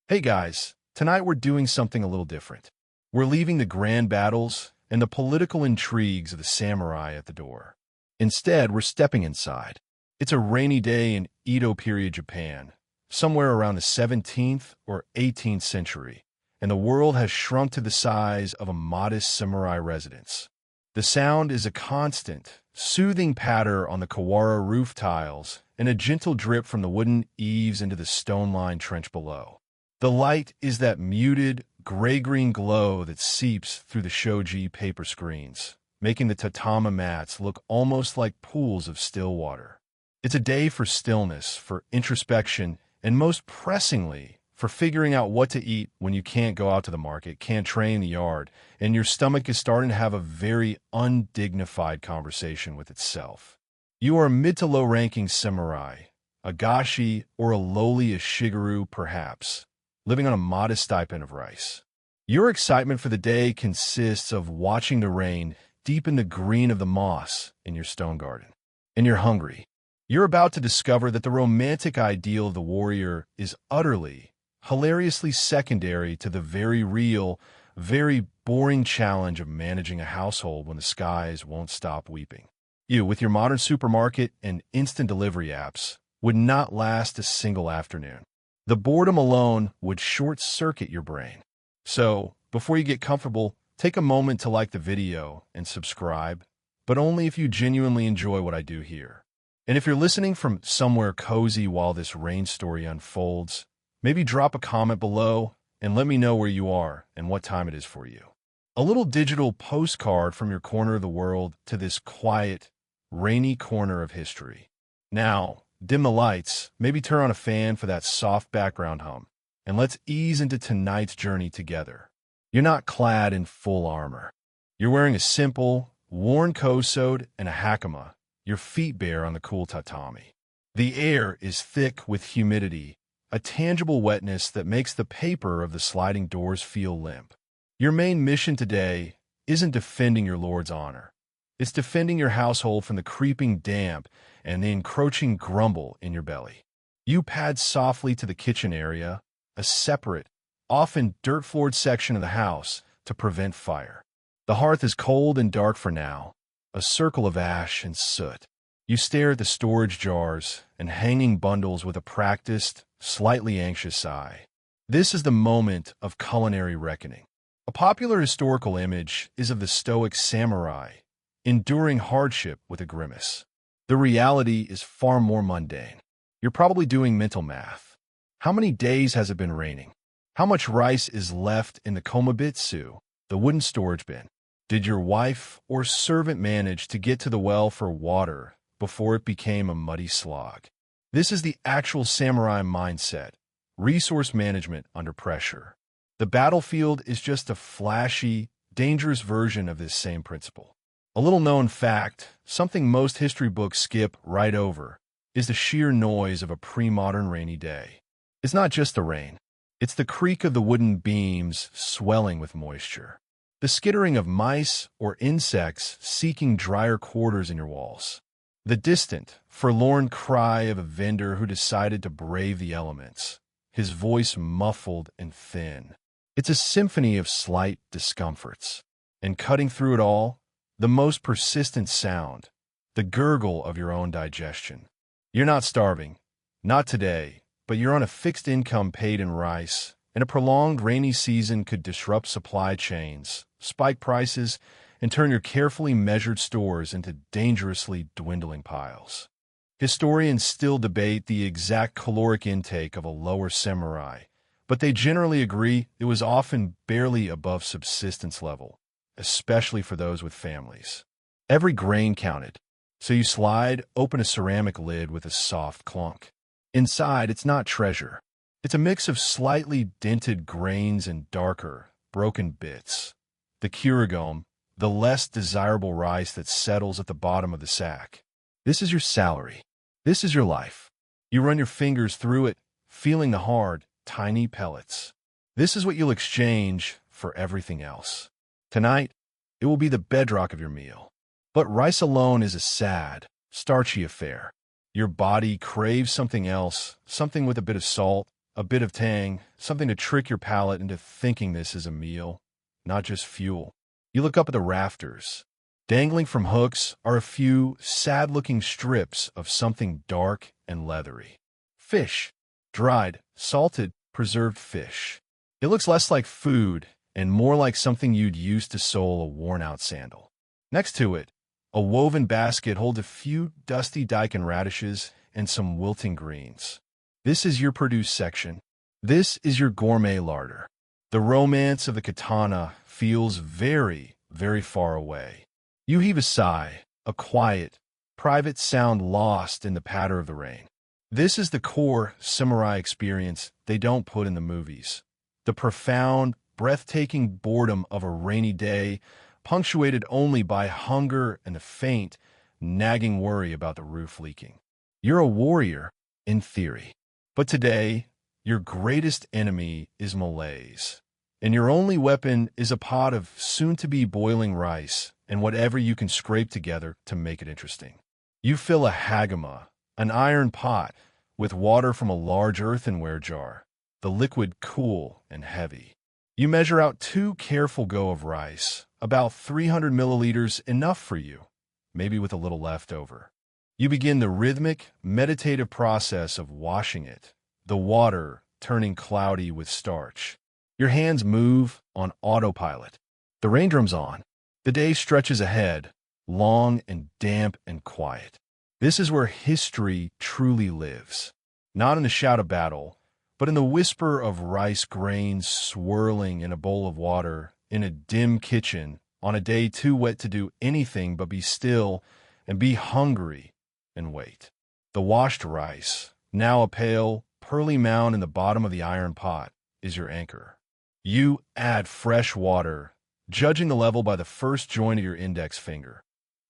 Hey guys, tonight we're doing something a little different. We're leaving the grand battles and the political intrigues of the samurai at the door. Instead, we're stepping inside. It's a rainy day in Edo period Japan, somewhere around the 17th or 18th century, and the world has shrunk to the size of a modest samurai residence. The sound is a constant, soothing patter on the Kawara roof tiles and a gentle drip from the wooden eaves into the stone-lined trench below. The light is that muted, gray-green glow that seeps through the shoji paper screens, making the tatama mats look almost like pools of still water. It's a day for stillness, for introspection, and most pressingly, for figuring out what to eat when you can't go out to the market, can't train the yard, and your stomach is starting to have a very undignified conversation with itself. You are a mid to low-ranking samurai, a gashi, or a lowly Ishigaru perhaps, living on a modest stipend of rice. Your excitement for the day consists of watching the rain deepen the green of the moss in your stone garden. And you're hungry. You're about to discover that the romantic ideal of the warrior is utterly, hilariously secondary to the very real, very boring challenge of managing a household when the skies won't stop weeping. You, with your modern supermarket and instant delivery apps, would not last a single afternoon. The boredom alone would short-circuit your brain. So, before you get comfortable, take a moment to like the video and subscribe, but only if you genuinely enjoy what I do here. And if you're listening from somewhere cozy while this rain story unfolds, maybe drop a comment below and let me know where you are and what time it is for you. A little digital postcard from your corner of the world to this quiet, rainy corner of history. Now, dim the lights, maybe turn on a fan for that soft background hum, and let's ease into tonight's journey together. You're not clad in full armor. You're wearing a simple, worn kosode and a hakama, your feet bare on the cool tatami. The air is thick with humidity, a tangible wetness that makes the paper of the sliding doors feel limp. Your main mission today isn't defending your lord's honor. It's defending your household from the creeping damp and the encroaching grumble in your belly. You pad softly to the kitchen area, a separate, often dirt-floored section of the house, to prevent fire. The hearth is cold and dark for now, a circle of ash and soot. You stare at the storage jars and hanging bundles with a practiced, slightly anxious eye. This is the moment of culinary reckoning. A popular historical image is of the stoic samurai, enduring hardship with a grimace. The reality is far more mundane. You're probably doing mental math. How many days has it been raining? How much rice is left in the komabitsu, the wooden storage bin? Did your wife or servant manage to get to the well for water before it became a muddy slog? This is the actual samurai mindset, resource management under pressure. The battlefield is just a flashy, dangerous version of this same principle. A little-known fact, something most history books skip right over, is the sheer noise of a pre-modern rainy day. It's not just the rain. It's the creak of the wooden beams swelling with moisture, the skittering of mice or insects seeking drier quarters in your walls, the distant, forlorn cry of a vendor who decided to brave the elements, his voice muffled and thin. It's a symphony of slight discomforts. And cutting through it all, the most persistent sound, the gurgle of your own digestion. You're not starving, not today, but you're on a fixed income paid in rice, and a prolonged rainy season could disrupt supply chains, spike prices, and turn your carefully measured stores into dangerously dwindling piles. Historians still debate the exact caloric intake of a lower samurai, but they generally agree it was often barely above subsistence level, especially for those with families. Every grain counted, so you slide open a ceramic lid with a soft clunk. Inside, it's not treasure. It's a mix of slightly dented grains and darker, broken bits. The kurigome, the less desirable rice that settles at the bottom of the sack. This is your salary. This is your life. You run your fingers through it, feeling the hard, tiny pellets. This is what you'll exchange for everything else. Tonight, it will be the bedrock of your meal. But rice alone is a sad, starchy affair. Your body craves something else, something with a bit of salt, a bit of tang, something to trick your palate into thinking this is a meal, not just fuel. You look up at the rafters. Dangling from hooks are a few sad-looking strips of something dark and leathery. Fish. Dried, salted, preserved fish. It looks less like food and more like something you'd use to sole a worn-out sandal. Next to it, a woven basket holds a few dusty daikon radishes and some wilting greens. This is your produce section. This is your gourmet larder. The romance of the katana feels very, very far away. You heave a sigh, a quiet, private sound lost in the patter of the rain. This is the core samurai experience they don't put in the movies. The profound, breathtaking boredom of a rainy day, punctuated only by hunger and the faint, nagging worry about the roof leaking. You're a warrior, in theory. But today, your greatest enemy is malaise. And your only weapon is a pot of soon-to-be boiling rice and whatever you can scrape together to make it interesting. You fill a hagama, an iron pot, with water from a large earthenware jar, the liquid cool and heavy. You measure out 2 careful go of rice, about 300 milliliters, enough for you, maybe with a little left over. You begin the rhythmic, meditative process of washing it, the water turning cloudy with starch. Your hands move on autopilot. The rain drum's on. The day stretches ahead, long and damp and quiet. This is where history truly lives. Not in the shout of battle, but in the whisper of rice grains swirling in a bowl of water in a dim kitchen on a day too wet to do anything but be still and be hungry and wait. The washed rice, now a pale, pearly mound in the bottom of the iron pot, is your anchor. You add fresh water, judging the level by the first joint of your index finger.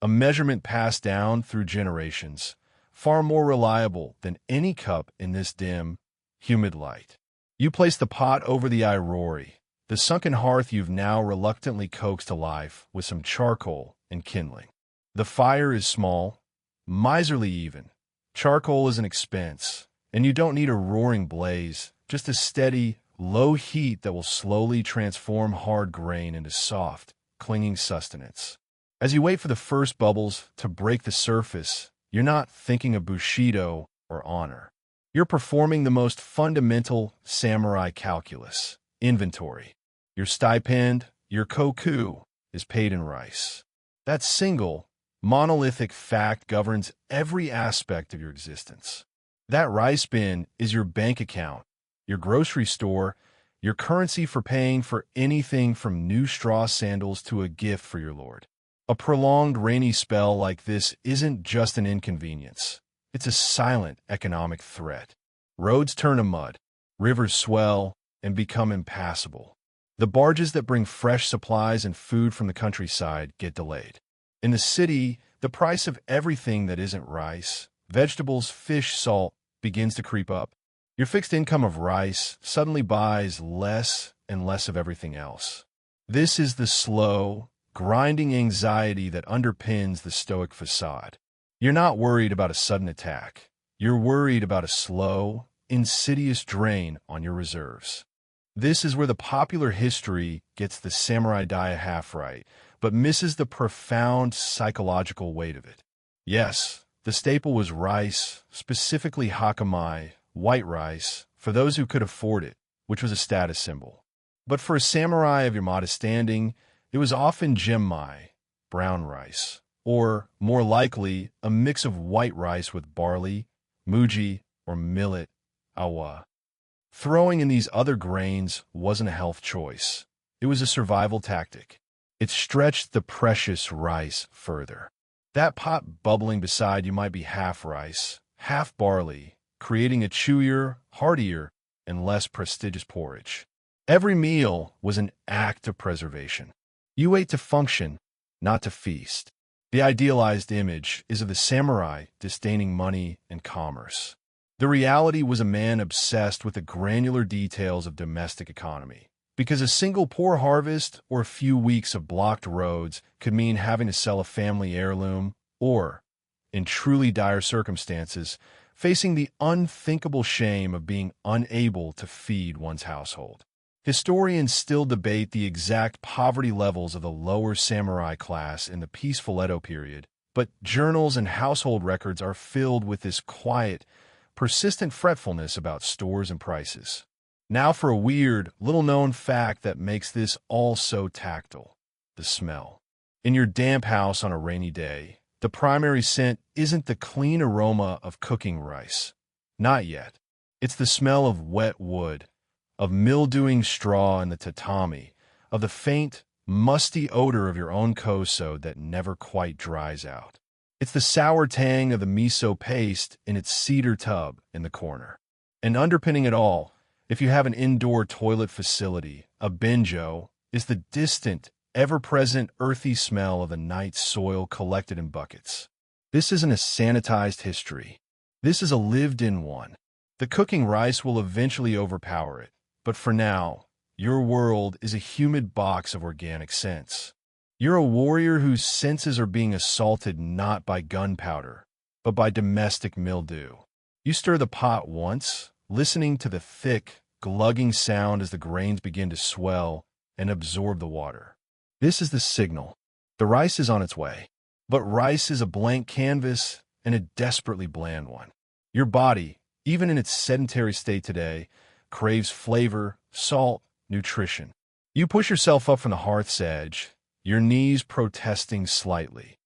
A measurement passed down through generations, far more reliable than any cup in this dim, humid light. You place the pot over the airori, the sunken hearth you've now reluctantly coaxed to life with some charcoal and kindling. The fire is small, miserly even. Charcoal is an expense, and you don't need a roaring blaze, just a steady, low heat that will slowly transform hard grain into soft, clinging sustenance. As you wait for the first bubbles to break the surface, you're not thinking of Bushido or honor. You're performing the most fundamental samurai calculus, inventory. Your stipend, your koku, is paid in rice. That single, monolithic fact governs every aspect of your existence. That rice bin is your bank account, your grocery store, your currency for paying for anything from new straw sandals to a gift for your lord. A prolonged rainy spell like this isn't just an inconvenience. It's a silent economic threat. Roads turn to mud, rivers swell and become impassable. The barges that bring fresh supplies and food from the countryside get delayed. In the city, the price of everything that isn't rice, vegetables, fish, salt, begins to creep up. Your fixed income of rice suddenly buys less and less of everything else. This is the slow, grinding anxiety that underpins the stoic facade. You're not worried about a sudden attack. You're worried about a slow, insidious drain on your reserves. This is where the popular history gets the samurai diet half right, but misses the profound psychological weight of it. Yes, the staple was rice, specifically hakamai, white rice, for those who could afford it, which was a status symbol. But for a samurai of your modest standing, it was often genmai, brown rice, or, more likely, a mix of white rice with barley, muji, or millet, awa. Throwing in these other grains wasn't a health choice. It was a survival tactic. It stretched the precious rice further. That pot bubbling beside you might be half rice, half barley, creating a chewier, heartier, and less prestigious porridge. Every meal was an act of preservation. You ate to function, not to feast. The idealized image is of the samurai disdaining money and commerce. The reality was a man obsessed with the granular details of domestic economy, because a single poor harvest or a few weeks of blocked roads could mean having to sell a family heirloom or, in truly dire circumstances, facing the unthinkable shame of being unable to feed one's household. Historians still debate the exact poverty levels of the lower samurai class in the peaceful Edo period, but journals and household records are filled with this quiet, persistent fretfulness about stores and prices. Now for a weird, little-known fact that makes this all so tactile: the smell. In your damp house on a rainy day, the primary scent isn't the clean aroma of cooking rice. Not yet. It's the smell of wet wood, of mildewing straw in the tatami, of the faint, musty odor of your own koso that never quite dries out. It's the sour tang of the miso paste in its cedar tub in the corner. And underpinning it all, if you have an indoor toilet facility, a benjo, is the distant, ever-present earthy smell of the night's soil collected in buckets. This isn't a sanitized history. This is a lived-in one. The cooking rice will eventually overpower it, but for now, your world is a humid box of organic scents. You're a warrior whose senses are being assaulted not by gunpowder, but by domestic mildew. You stir the pot once, listening to the thick, glugging sound as the grains begin to swell and absorb the water. This is the signal. The rice is on its way. But rice is a blank canvas, and a desperately bland one. Your body, even in its sedentary state today, craves flavor, salt, nutrition. You push yourself up from the hearth's edge, your knees protesting slightly.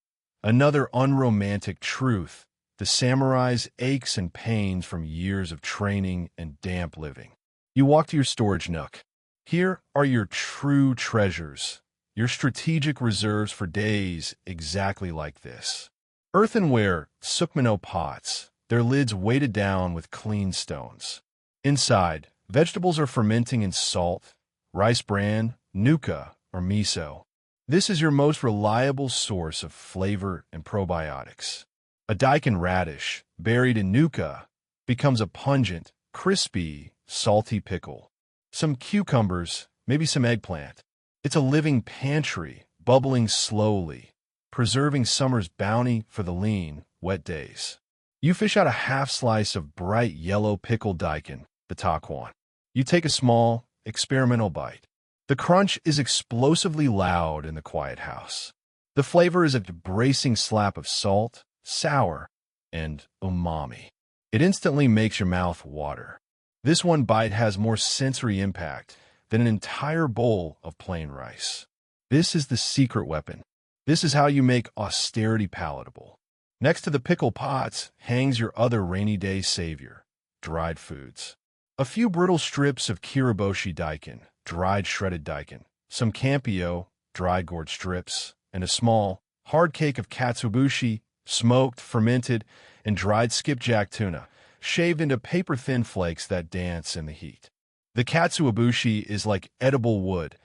Another unromantic truth: the samurai's aches and pains from years of training and damp living. You walk to your storage nook. Here are your true treasures, your strategic reserves for days exactly like this. Earthenware sukmono pots, their lids weighted down with clean stones. Inside, vegetables are fermenting in salt, rice bran, nuka, or miso. This is your most reliable source of flavor and probiotics. A daikon radish, buried in nuka, becomes a pungent, crispy, salty pickle. Some cucumbers, maybe some eggplant. It's a living pantry, bubbling slowly, preserving summer's bounty for the lean, wet days. You fish out a half slice of bright yellow pickled daikon, the takuan. You take a small, experimental bite. The crunch is explosively loud in the quiet house. The flavor is a bracing slap of salt, sour, and umami. It instantly makes your mouth water. This one bite has more sensory impact than an entire bowl of plain rice. This is the secret weapon. This is how you make austerity palatable. Next to the pickle pots hangs your other rainy day savior: dried foods. A few brittle strips of kiriboshi daikon, dried shredded daikon, some campio, dried gourd strips, and a small, hard cake of katsuobushi, smoked, fermented, and dried skipjack tuna, shaved into paper-thin flakes that dance in the heat. The katsuobushi is like edible wood,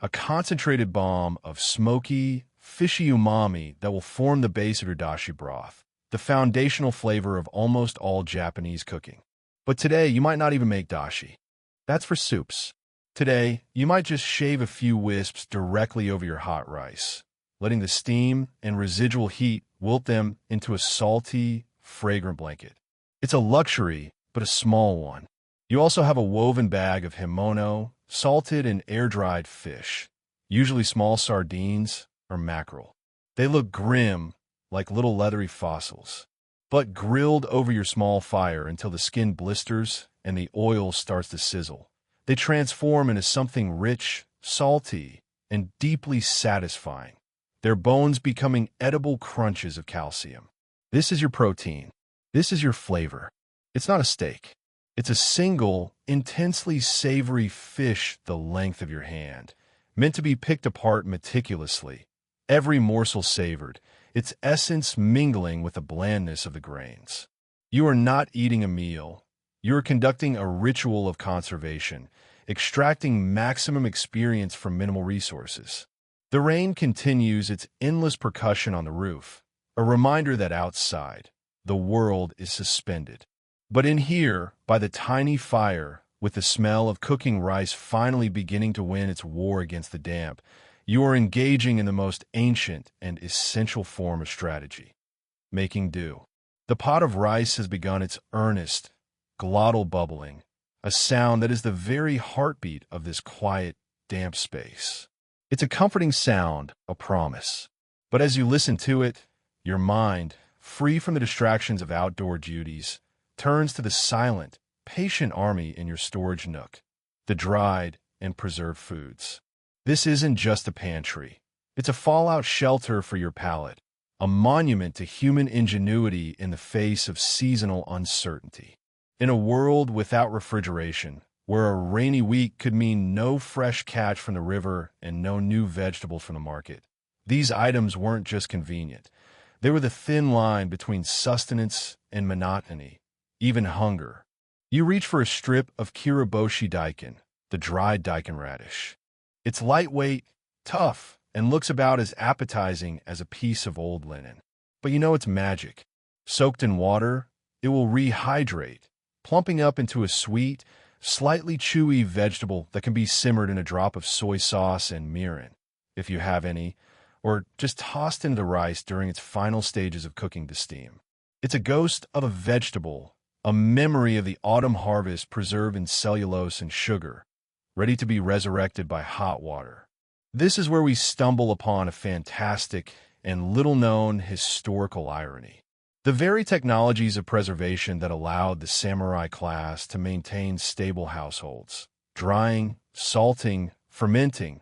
a concentrated balm of smoky, fishy umami that will form the base of your dashi broth, the foundational flavor of almost all Japanese cooking. But today, you might not even make dashi. That's for soups. Today, you might just shave a few wisps directly over your hot rice, letting the steam and residual heat wilt them into a salty, fragrant blanket. It's a luxury, but a small one. You also have a woven bag of himono, salted and air-dried fish, usually small sardines or mackerel. They look grim, like little leathery fossils, but grilled over your small fire until the skin blisters and the oil starts to sizzle. They transform into something rich, salty, and deeply satisfying, their bones becoming edible crunches of calcium. This is your protein. This is your flavor. It's not a steak. It's a single, intensely savory fish the length of your hand, meant to be picked apart meticulously, every morsel savored, its essence mingling with the blandness of the grains. You are not eating a meal. You are conducting a ritual of conservation, extracting maximum experience from minimal resources. The rain continues its endless percussion on the roof, a reminder that outside, the world is suspended. But in here, by the tiny fire, with the smell of cooking rice finally beginning to win its war against the damp, you are engaging in the most ancient and essential form of strategy: making do. The pot of rice has begun its earnest, glottal bubbling, a sound that is the very heartbeat of this quiet, damp space. It's a comforting sound, a promise. But as you listen to it, your mind, free from the distractions of outdoor duties, turns to the silent, patient army in your storage nook, the dried and preserved foods. This isn't just a pantry. It's a fallout shelter for your palate, a monument to human ingenuity in the face of seasonal uncertainty. In a world without refrigeration, where a rainy week could mean no fresh catch from the river and no new vegetables from the market, these items weren't just convenient. They were the thin line between sustenance and monotony, even hunger. You reach for a strip of kiriboshi daikon, the dried daikon radish. It's lightweight, tough, and looks about as appetizing as a piece of old linen. But you know it's magic. Soaked in water, it will rehydrate, plumping up into a sweet, slightly chewy vegetable that can be simmered in a drop of soy sauce and mirin, if you have any, or just tossed into the rice during its final stages of cooking to steam. It's a ghost of a vegetable, a memory of the autumn harvest preserved in cellulose and sugar, ready to be resurrected by hot water. This is where we stumble upon a fantastic and little-known historical irony. The very technologies of preservation that allowed the samurai class to maintain stable households, drying, salting, fermenting,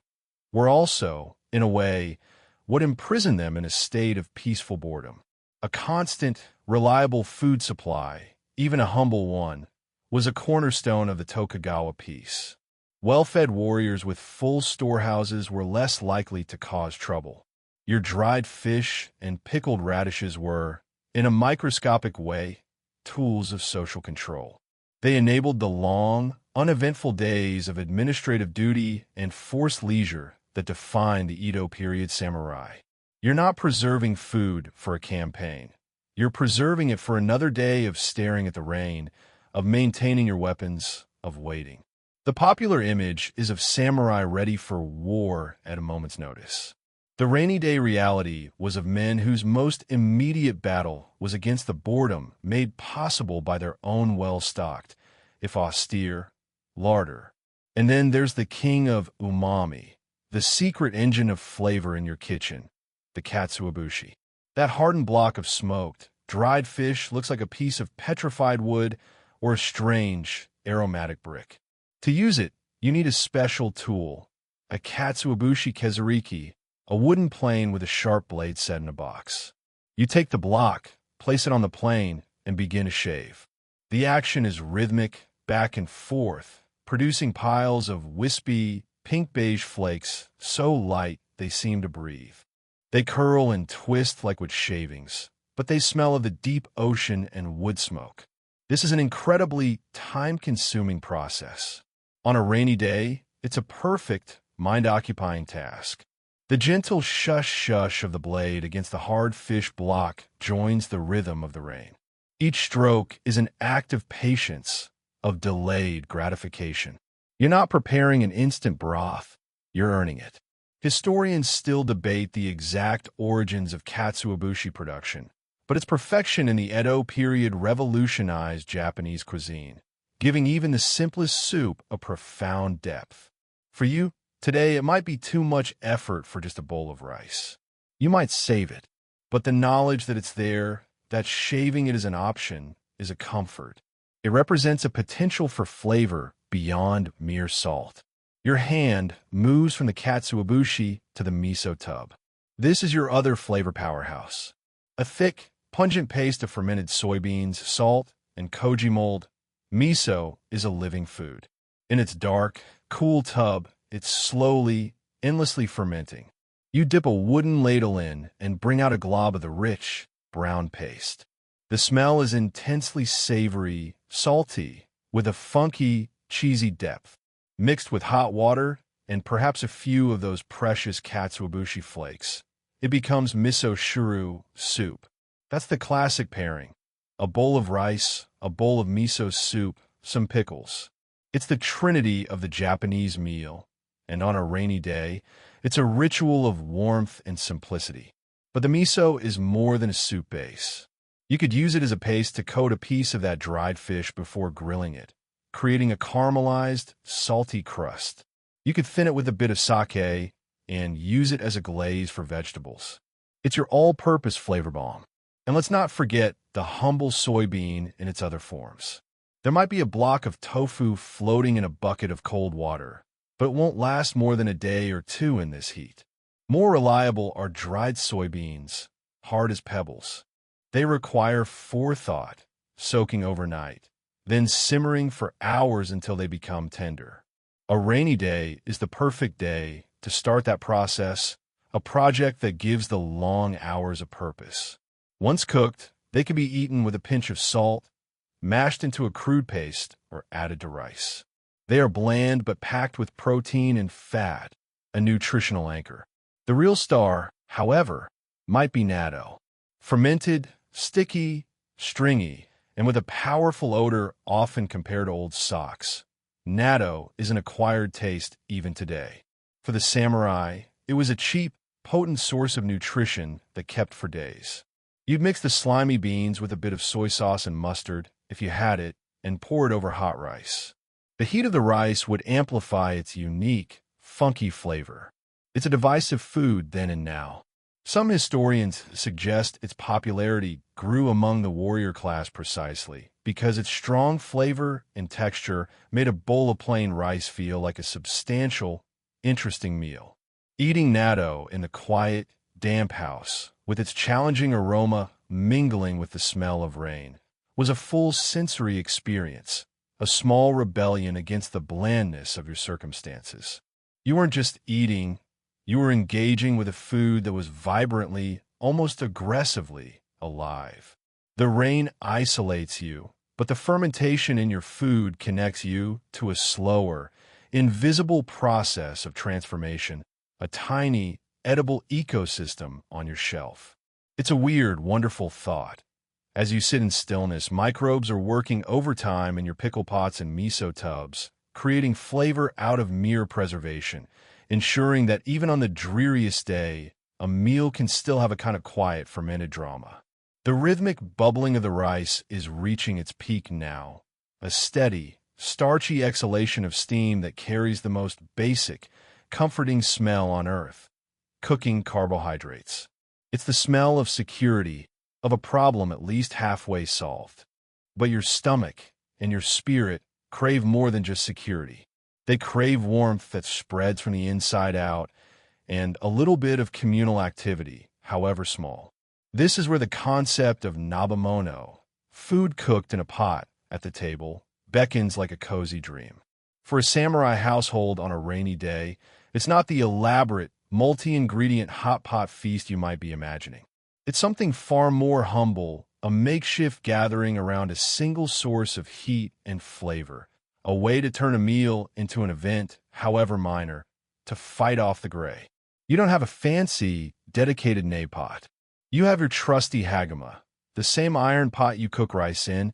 were also, in a way, what imprisoned them in a state of peaceful boredom. A constant, reliable food supply, even a humble one, was a cornerstone of the Tokugawa peace. Well-fed warriors with full storehouses were less likely to cause trouble. Your dried fish and pickled radishes were, in a microscopic way, tools of social control. They enabled the long, uneventful days of administrative duty and forced leisure that defined the Edo period samurai. You're not preserving food for a campaign. You're preserving it for another day of staring at the rain, of maintaining your weapons, of waiting. The popular image is of samurai ready for war at a moment's notice. The rainy day reality was of men whose most immediate battle was against the boredom made possible by their own well-stocked, if austere, larder. And then there's the king of umami, the secret engine of flavor in your kitchen, the katsuobushi. That hardened block of smoked, dried fish looks like a piece of petrified wood or a strange, aromatic brick. To use it, you need a special tool, a katsuobushi kezuriki, a wooden plane with a sharp blade set in a box. You take the block, place it on the plane, and begin to shave. The action is rhythmic, back and forth, producing piles of wispy, pink-beige flakes so light they seem to breathe. They curl and twist like wood shavings, but they smell of the deep ocean and wood smoke. This is an incredibly time-consuming process. On a rainy day, it's a perfect, mind-occupying task. The gentle shush-shush of the blade against the hard fish block joins the rhythm of the rain. Each stroke is an act of patience, of delayed gratification. You're not preparing an instant broth, you're earning it. Historians still debate the exact origins of katsuobushi production, but its perfection in the Edo period revolutionized Japanese cuisine, giving even the simplest soup a profound depth. For you, today it might be too much effort for just a bowl of rice. You might save it, but the knowledge that it's there, that shaving it is an option, is a comfort. It represents a potential for flavor beyond mere salt. Your hand moves from the katsuobushi to the miso tub. This is your other flavor powerhouse. A thick, pungent paste of fermented soybeans, salt, and koji mold, miso is a living food. In its dark, cool tub, it's slowly, endlessly fermenting. You dip a wooden ladle in and bring out a glob of the rich, brown paste. The smell is intensely savory, salty, with a funky, cheesy depth. Mixed with hot water and perhaps a few of those precious katsuobushi flakes, it becomes miso shuru soup. That's the classic pairing. A bowl of rice, a bowl of miso soup, some pickles. It's the trinity of the Japanese meal, and on a rainy day, it's a ritual of warmth and simplicity. But the miso is more than a soup base. You could use it as a paste to coat a piece of that dried fish before grilling it, creating a caramelized, salty crust. You could thin it with a bit of sake and use it as a glaze for vegetables. It's your all-purpose flavor bomb. And let's not forget the humble soybean in its other forms. There might be a block of tofu floating in a bucket of cold water, but it won't last more than a day or two in this heat. More reliable are dried soybeans, hard as pebbles. They require forethought, soaking overnight, then simmering for hours until they become tender. A rainy day is the perfect day to start that process, a project that gives the long hours a purpose. Once cooked, they can be eaten with a pinch of salt, mashed into a crude paste, or added to rice. They are bland but packed with protein and fat, a nutritional anchor. The real star, however, might be natto. Fermented, sticky, stringy, and with a powerful odor often compared to old socks. Natto is an acquired taste even today. For the samurai, it was a cheap, potent source of nutrition that kept for days. You'd mix the slimy beans with a bit of soy sauce and mustard, if you had it, and pour it over hot rice. The heat of the rice would amplify its unique, funky flavor. It's a divisive food then and now. Some historians suggest its popularity grew among the warrior class precisely because its strong flavor and texture made a bowl of plain rice feel like a substantial, interesting meal. Eating natto in the quiet, damp house, with its challenging aroma mingling with the smell of rain, was a full sensory experience, a small rebellion against the blandness of your circumstances. You weren't just eating, you were engaging with a food that was vibrantly, almost aggressively, alive. The rain isolates you, but the fermentation in your food connects you to a slower, invisible process of transformation, a tiny, edible ecosystem on your shelf. It's a weird, wonderful thought. As you sit in stillness, microbes are working overtime in your pickle pots and miso tubs, creating flavor out of mere preservation, ensuring that even on the dreariest day, a meal can still have a kind of quiet, fermented drama. The rhythmic bubbling of the rice is reaching its peak now, a steady, starchy exhalation of steam that carries the most basic, comforting smell on earth, cooking carbohydrates. It's the smell of security, of a problem at least halfway solved. But your stomach and your spirit crave more than just security. They crave warmth that spreads from the inside out and a little bit of communal activity, however small. This is where the concept of nabamono, food cooked in a pot at the table, beckons like a cozy dream. For a samurai household on a rainy day, it's not the elaborate, multi-ingredient hot pot feast you might be imagining. It's something far more humble, a makeshift gathering around a single source of heat and flavor, a way to turn a meal into an event, however minor, to fight off the gray. You don't have a fancy, dedicated nabe pot. You have your trusty hagama, the same iron pot you cook rice in,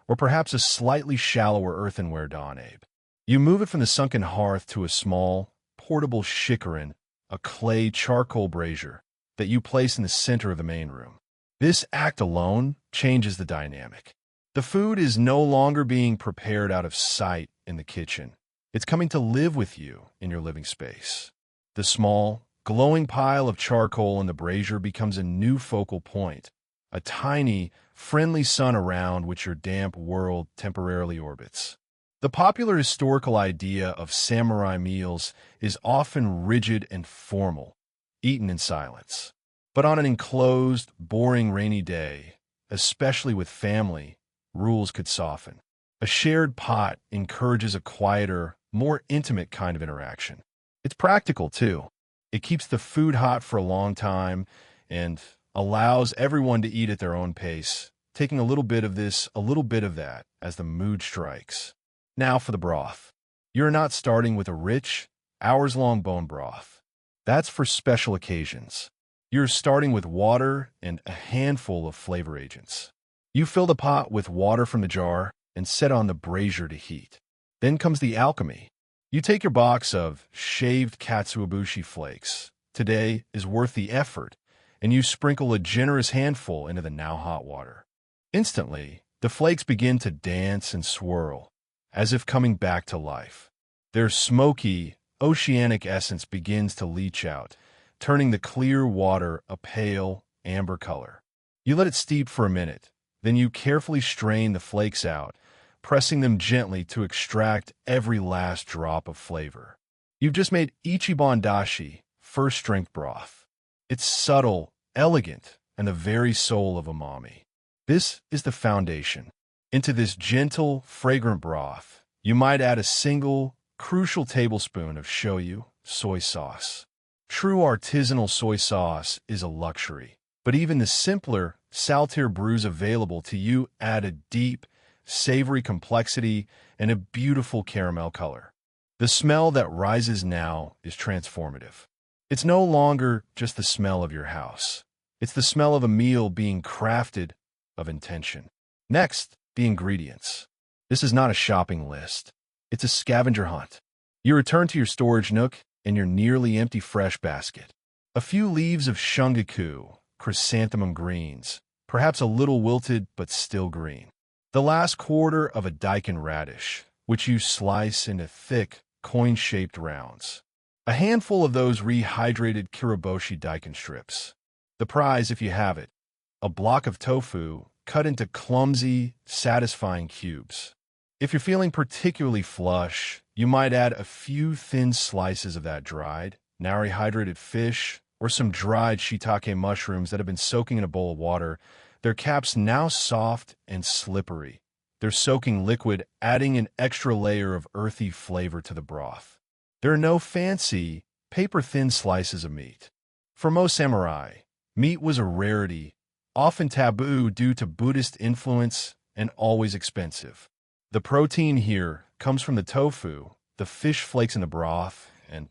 or perhaps a slightly shallower earthenware donabe. You move it from the sunken hearth to a small, portable shikarin, a clay charcoal brazier, that you place in the center of the main room. This act alone changes the dynamic. The food is no longer being prepared out of sight in the kitchen. It's coming to live with you in your living space. The small, glowing pile of charcoal in the brazier becomes a new focal point, a tiny, friendly sun around which your damp world temporarily orbits. The popular historical idea of samurai meals is often rigid and formal, eaten in silence. But on an enclosed, boring rainy day, especially with family, rules could soften. A shared pot encourages a quieter, more intimate kind of interaction. It's practical, too. It keeps the food hot for a long time and allows everyone to eat at their own pace, taking a little bit of this, a little bit of that, as the mood strikes. Now for the broth. You're not starting with a rich, hours-long bone broth. That's for special occasions. You're starting with water and a handful of flavor agents. You fill the pot with water from the jar and set on the brazier to heat. Then comes the alchemy. You take your box of shaved katsuobushi flakes. Today is worth the effort, and you sprinkle a generous handful into the now hot water. Instantly, the flakes begin to dance and swirl, as if coming back to life. Their smoky, oceanic essence begins to leach out, turning the clear water a pale, amber color. You let it steep for a minute, then you carefully strain the flakes out, pressing them gently to extract every last drop of flavor. You've just made Ichiban dashi, first-strength broth. It's subtle, elegant, and the very soul of umami. This is the foundation. Into this gentle, fragrant broth, you might add a single, crucial tablespoon of shoyu, soy sauce. True artisanal soy sauce is a luxury, but even the simpler, saltier brews available to you add a deep, savory complexity and a beautiful caramel color. The smell that rises now is transformative. It's no longer just the smell of your house. It's the smell of a meal being crafted of intention. Next, the ingredients. This is not a shopping list. It's a scavenger hunt. You return to your storage nook and your nearly empty fresh basket. A few leaves of shungaku, chrysanthemum greens, perhaps a little wilted but still green. The last quarter of a daikon radish, which you slice into thick, coin-shaped rounds. A handful of those rehydrated kiriboshi daikon strips. The prize, if you have it, a block of tofu cut into clumsy, satisfying cubes. If you're feeling particularly flush, you might add a few thin slices of that dried, now rehydrated fish, or some dried shiitake mushrooms that have been soaking in a bowl of water, their caps now soft and slippery. They're soaking liquid, adding an extra layer of earthy flavor to the broth. There are no fancy, paper-thin slices of meat. For most samurai, meat was a rarity, often taboo due to Buddhist influence and always expensive. The protein here comes from the tofu, the fish flakes in the broth, and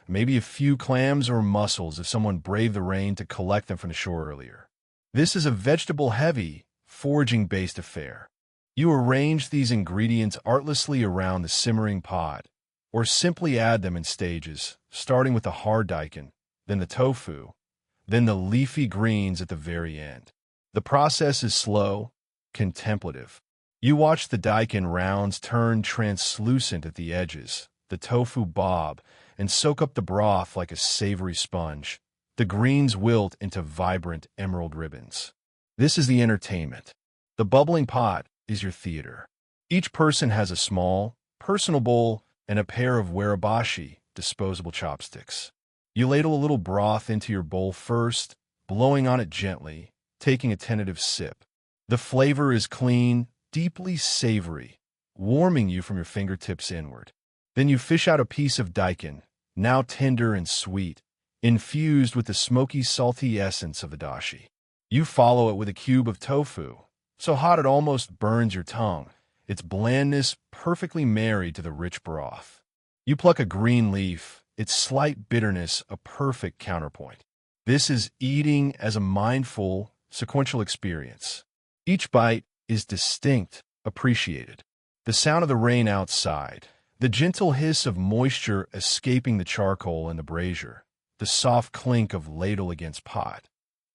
maybe a few clams or mussels if someone braved the rain to collect them from the shore earlier. This is a vegetable-heavy, foraging-based affair. You arrange these ingredients artlessly around the simmering pot, or simply add them in stages, starting with the hard daikon, then the tofu, then the leafy greens at the very end. The process is slow, contemplative. You watch the daikon rounds turn translucent at the edges, the tofu bob, and soak up the broth like a savory sponge. The greens wilt into vibrant emerald ribbons. This is the entertainment. The bubbling pot is your theater. Each person has a small, personal bowl and a pair of warabashi, disposable chopsticks. You ladle a little broth into your bowl first, blowing on it gently, taking a tentative sip. The flavor is clean, deeply savory, warming you from your fingertips inward. Then you fish out a piece of daikon, now tender and sweet, infused with the smoky, salty essence of the dashi. You follow it with a cube of tofu, so hot it almost burns your tongue, its blandness perfectly married to the rich broth. You pluck a green leaf, its slight bitterness a perfect counterpoint. This is eating as a mindful, sequential experience. Each bite is distinct, appreciated. The sound of the rain outside, the gentle hiss of moisture escaping the charcoal in the brazier, the soft clink of ladle against pot.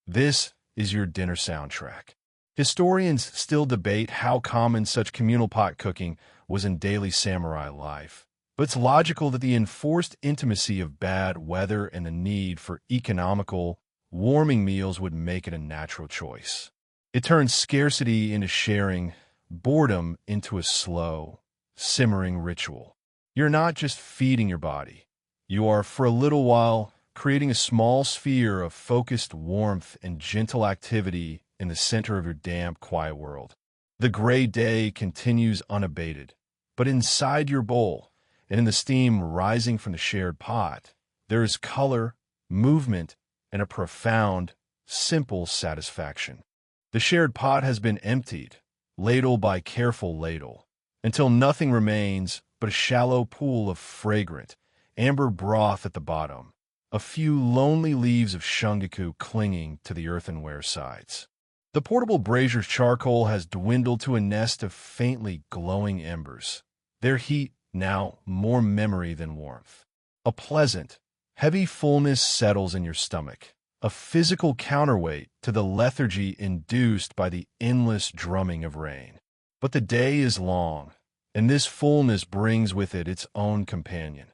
This is your dinner soundtrack. Historians still debate how common such communal pot cooking was in daily samurai life, but it's logical that the enforced intimacy of bad weather and the need for economical, warming meals would make it a natural choice. It turns scarcity into sharing, boredom into a slow, simmering ritual. You're not just feeding your body. You are, for a little while, creating a small sphere of focused warmth and gentle activity in the center of your damp, quiet world. The gray day continues unabated, but inside your bowl, and in the steam rising from the shared pot, there is color, movement, and a profound, simple satisfaction. The shared pot has been emptied, ladle by careful ladle, until nothing remains but a shallow pool of fragrant, amber broth at the bottom, a few lonely leaves of shungaku clinging to the earthenware sides. The portable brazier's charcoal has dwindled to a nest of faintly glowing embers, their heat now more memory than warmth. A pleasant, heavy fullness settles in your stomach, a physical counterweight to the lethargy induced by the endless drumming of rain. But the day is long, and this fullness brings with it its own companion,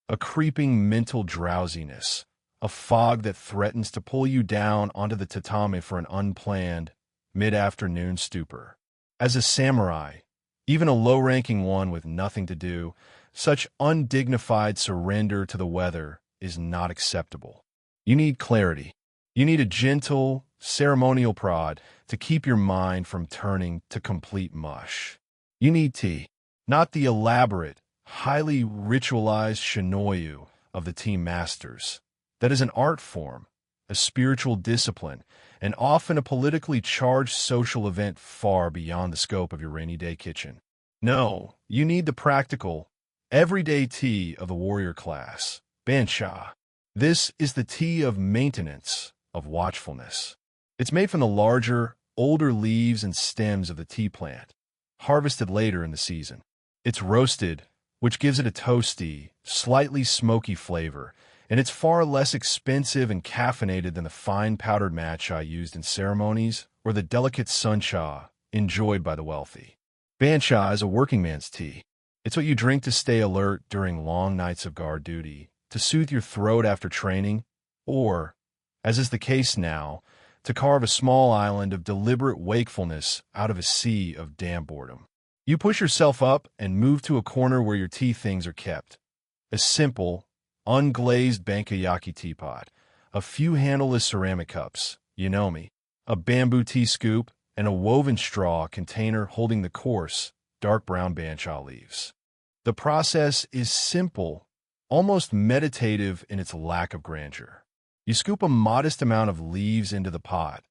a creeping mental drowsiness, a fog that threatens to pull you down onto the tatami for an unplanned, mid-afternoon stupor. As a samurai, even a low-ranking one with nothing to do, such undignified surrender to the weather is not acceptable. You need clarity. You need a gentle, ceremonial prod to keep your mind from turning to complete mush. You need tea, not the elaborate, highly ritualized shinoyu of the tea masters. That is an art form, a spiritual discipline, and often a politically charged social event far beyond the scope of your rainy day kitchen. No, you need the practical, everyday tea of the warrior class, bansha. This is the tea of maintenance, of watchfulness. It's made from the larger, older leaves and stems of the tea plant, harvested later in the season. It's roasted, which gives it a toasty, slightly smoky flavor, and it's far less expensive and caffeinated than the fine powdered matcha used in ceremonies or the delicate suncha enjoyed by the wealthy. Bansha is a working man's tea. It's what you drink to stay alert during long nights of guard duty, to soothe your throat after training, or, as is the case now, to carve a small island of deliberate wakefulness out of a sea of damp boredom. You push yourself up and move to a corner where your tea things are kept. A simple, unglazed bankayaki teapot, a few handleless ceramic cups, you know me, a bamboo tea scoop, and a woven straw container holding the coarse, dark brown bansha leaves. The process is simple, almost meditative in its lack of grandeur. You scoop a modest amount of leaves into the pot.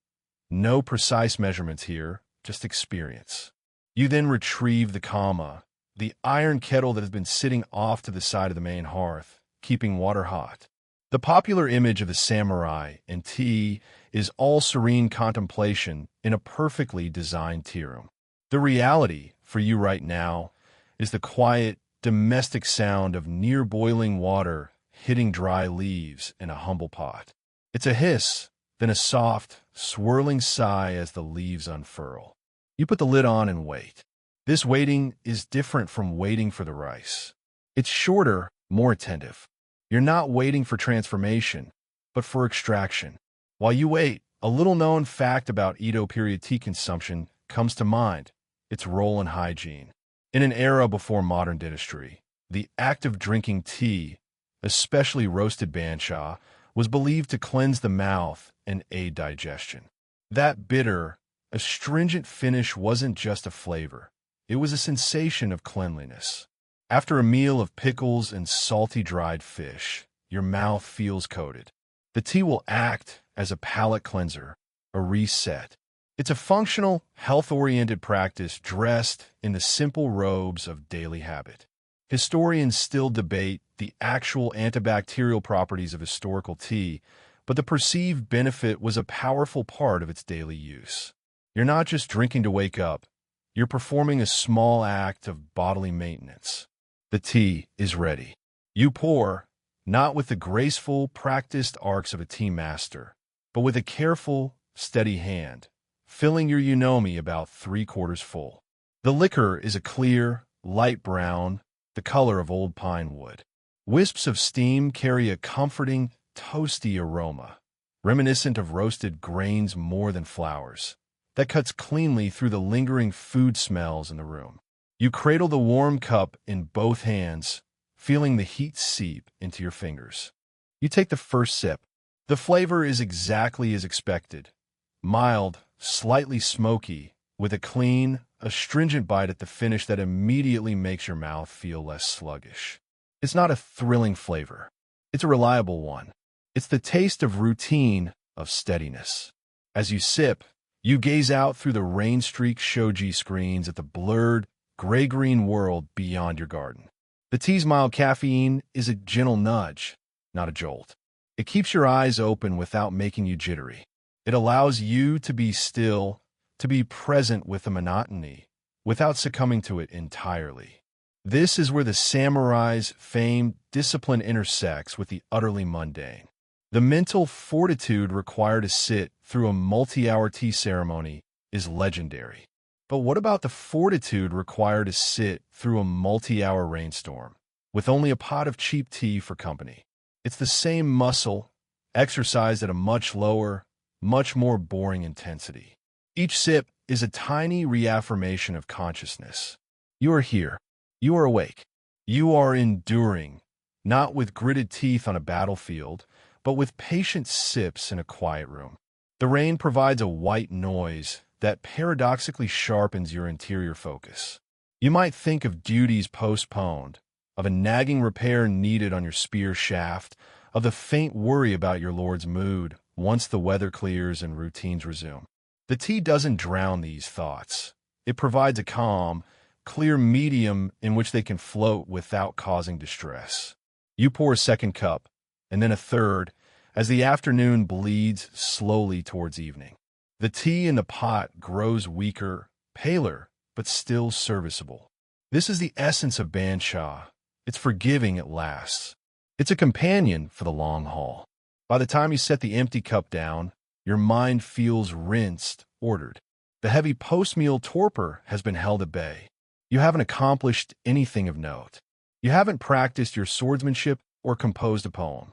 No precise measurements here, just experience. You then retrieve the kama, the iron kettle that has been sitting off to the side of the main hearth, keeping water hot. The popular image of the samurai and tea is all serene contemplation in a perfectly designed tea room. The reality, for you right now, is the quiet, domestic sound of near-boiling water hitting dry leaves in a humble pot. It's a hiss, then a soft, swirling sigh as the leaves unfurl. You put the lid on and wait. This waiting is different from waiting for the rice. It's shorter, more attentive. You're not waiting for transformation, but for extraction. While you wait, a little-known fact about Edo period tea consumption comes to mind: its role in hygiene. In an era before modern dentistry, the act of drinking tea, especially roasted bansha, was believed to cleanse the mouth and aid digestion. That bitter, astringent finish wasn't just a flavor. It was a sensation of cleanliness. After a meal of pickles and salty dried fish, your mouth feels coated. The tea will act as a palate cleanser, a reset. It's a functional, health-oriented practice dressed in the simple robes of daily habit. Historians still debate the actual antibacterial properties of historical tea, but the perceived benefit was a powerful part of its daily use. You're not just drinking to wake up. You're performing a small act of bodily maintenance. The tea is ready. You pour, not with the graceful, practiced arcs of a tea master, but with a careful, steady hand, filling your unomi about 3/4 full. The liquor is a clear, light brown, the color of old pine wood. Wisps of steam carry a comforting, toasty aroma, reminiscent of roasted grains more than flowers, that cuts cleanly through the lingering food smells in the room. You cradle the warm cup in both hands, feeling the heat seep into your fingers. You take the first sip. The flavor is exactly as expected. Mild, slightly smoky, with a clean, astringent bite at the finish that immediately makes your mouth feel less sluggish. It's not a thrilling flavor. It's a reliable one. It's the taste of routine, of steadiness. As you sip, you gaze out through the rain-streaked shoji screens at the blurred, gray-green world beyond your garden. The tea's mild caffeine is a gentle nudge, not a jolt. It keeps your eyes open without making you jittery. It allows you to be still, to be present with the monotony, without succumbing to it entirely. This is where the samurai's famed discipline intersects with the utterly mundane. The mental fortitude required to sit through a multi-hour tea ceremony is legendary. But what about the fortitude required to sit through a multi-hour rainstorm with only a pot of cheap tea for company? It's the same muscle, exercised at a much lower, much more boring intensity. Each sip is a tiny reaffirmation of consciousness. You are here. You are awake. You are enduring, not with gritted teeth on a battlefield, but with patient sips in a quiet room. The rain provides a white noise that paradoxically sharpens your interior focus. You might think of duties postponed, of a nagging repair needed on your spear shaft, of the faint worry about your lord's mood once the weather clears and routines resume. The tea doesn't drown these thoughts. It provides a calm, clear medium in which they can float without causing distress. You pour a second cup, and then a third, as the afternoon bleeds slowly towards evening. The tea in the pot grows weaker, paler, but still serviceable. This is the essence of Bansha. It's forgiving at last. It's a companion for the long haul. By the time you set the empty cup down, your mind feels rinsed, ordered. The heavy post-meal torpor has been held at bay. You haven't accomplished anything of note. You haven't practiced your swordsmanship or composed a poem.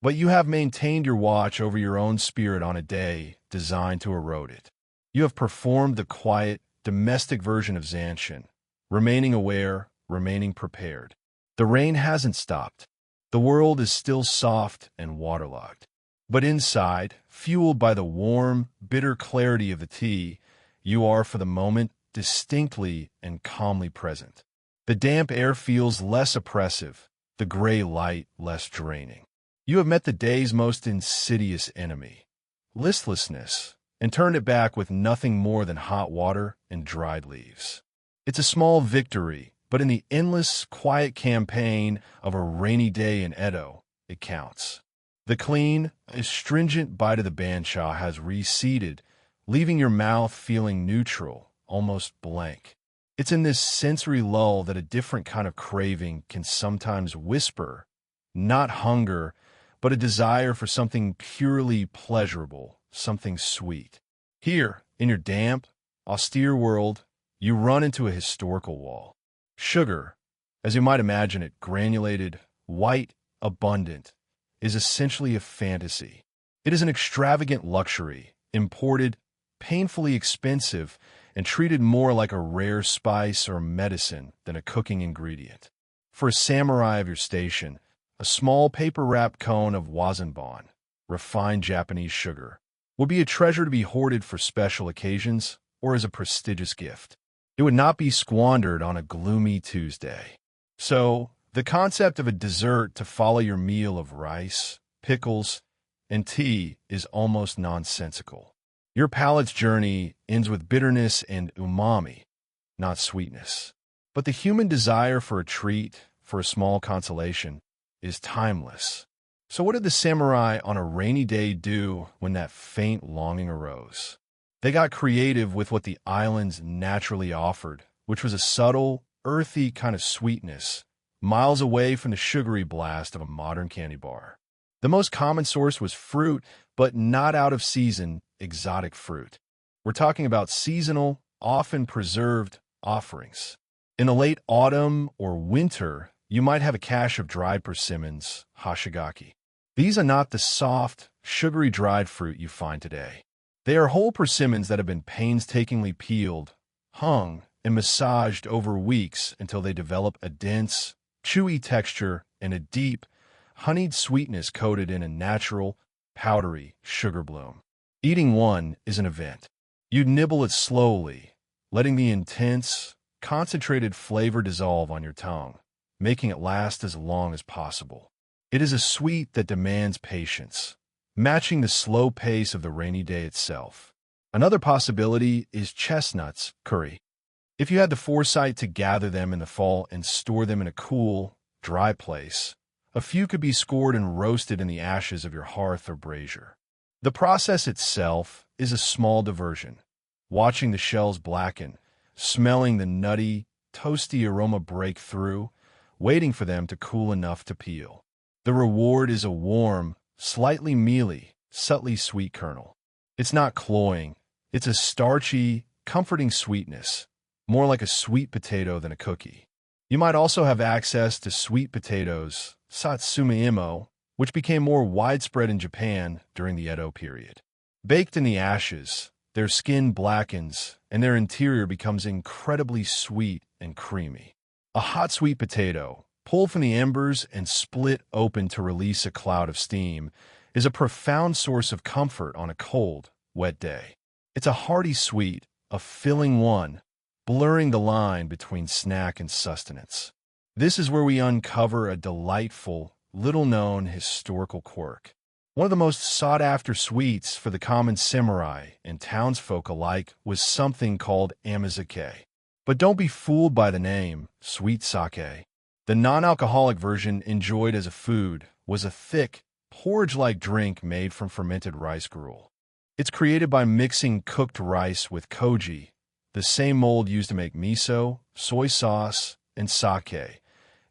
But you have maintained your watch over your own spirit on a day designed to erode it. You have performed the quiet, domestic version of Zanshin, remaining aware, remaining prepared. The rain hasn't stopped. The world is still soft and waterlogged. But inside, fueled by the warm, bitter clarity of the tea, you are, for the moment, distinctly and calmly present. The damp air feels less oppressive, the gray light less draining. You have met the day's most insidious enemy, listlessness, and turned it back with nothing more than hot water and dried leaves. It's a small victory, but in the endless, quiet campaign of a rainy day in Edo, it counts. The clean, astringent bite of the Bansha has receded, leaving your mouth feeling neutral, almost blank. It's in this sensory lull that a different kind of craving can sometimes whisper, not hunger, but a desire for something purely pleasurable, something sweet. Here, in your damp, austere world, you run into a historical wall. Sugar, as you might imagine it, granulated, white, abundant, is essentially a fantasy. It is an extravagant luxury, imported, painfully expensive, and treated more like a rare spice or medicine than a cooking ingredient. For a samurai of your station, a small paper-wrapped cone of wazenbon, refined Japanese sugar, would be a treasure to be hoarded for special occasions or as a prestigious gift. It would not be squandered on a gloomy Tuesday. So, the concept of a dessert to follow your meal of rice, pickles, and tea is almost nonsensical. Your palate's journey ends with bitterness and umami, not sweetness. But the human desire for a treat, for a small consolation, is timeless. So what did the samurai on a rainy day do when that faint longing arose? They got creative with what the islands naturally offered, which was a subtle, earthy kind of sweetness, miles away from the sugary blast of a modern candy bar. The most common source was fruit, but not out of season, exotic fruit. We're talking about seasonal, often preserved offerings. In the late autumn or winter, you might have a cache of dried persimmons, hashigaki. These are not the soft, sugary dried fruit you find today. They are whole persimmons that have been painstakingly peeled, hung, and massaged over weeks until they develop a dense, chewy texture and a deep, honeyed sweetness coated in a natural, powdery sugar bloom. Eating one is an event. You nibble it slowly, letting the intense, concentrated flavor dissolve on your tongue, making it last as long as possible. It is a sweet that demands patience, matching the slow pace of the rainy day itself. Another possibility is chestnuts curry. If you had the foresight to gather them in the fall and store them in a cool, dry place, a few could be scored and roasted in the ashes of your hearth or brazier. The process itself is a small diversion. Watching the shells blacken, smelling the nutty, toasty aroma break through, waiting for them to cool enough to peel. The reward is a warm, slightly mealy, subtly sweet kernel. It's not cloying. It's a starchy, comforting sweetness, more like a sweet potato than a cookie. You might also have access to sweet potatoes, satsuma, which became more widespread in Japan during the Edo period. Baked in the ashes, their skin blackens and their interior becomes incredibly sweet and creamy. A hot sweet potato, pulled from the embers and split open to release a cloud of steam, is a profound source of comfort on a cold, wet day. It's a hearty sweet, a filling one, blurring the line between snack and sustenance. This is where we uncover a delightful, little-known historical quirk. One of the most sought-after sweets for the common samurai and townsfolk alike was something called amazake. But don't be fooled by the name, sweet sake. The non-alcoholic version enjoyed as a food was a thick, porridge-like drink made from fermented rice gruel. It's created by mixing cooked rice with koji, the same mold used to make miso, soy sauce, and sake,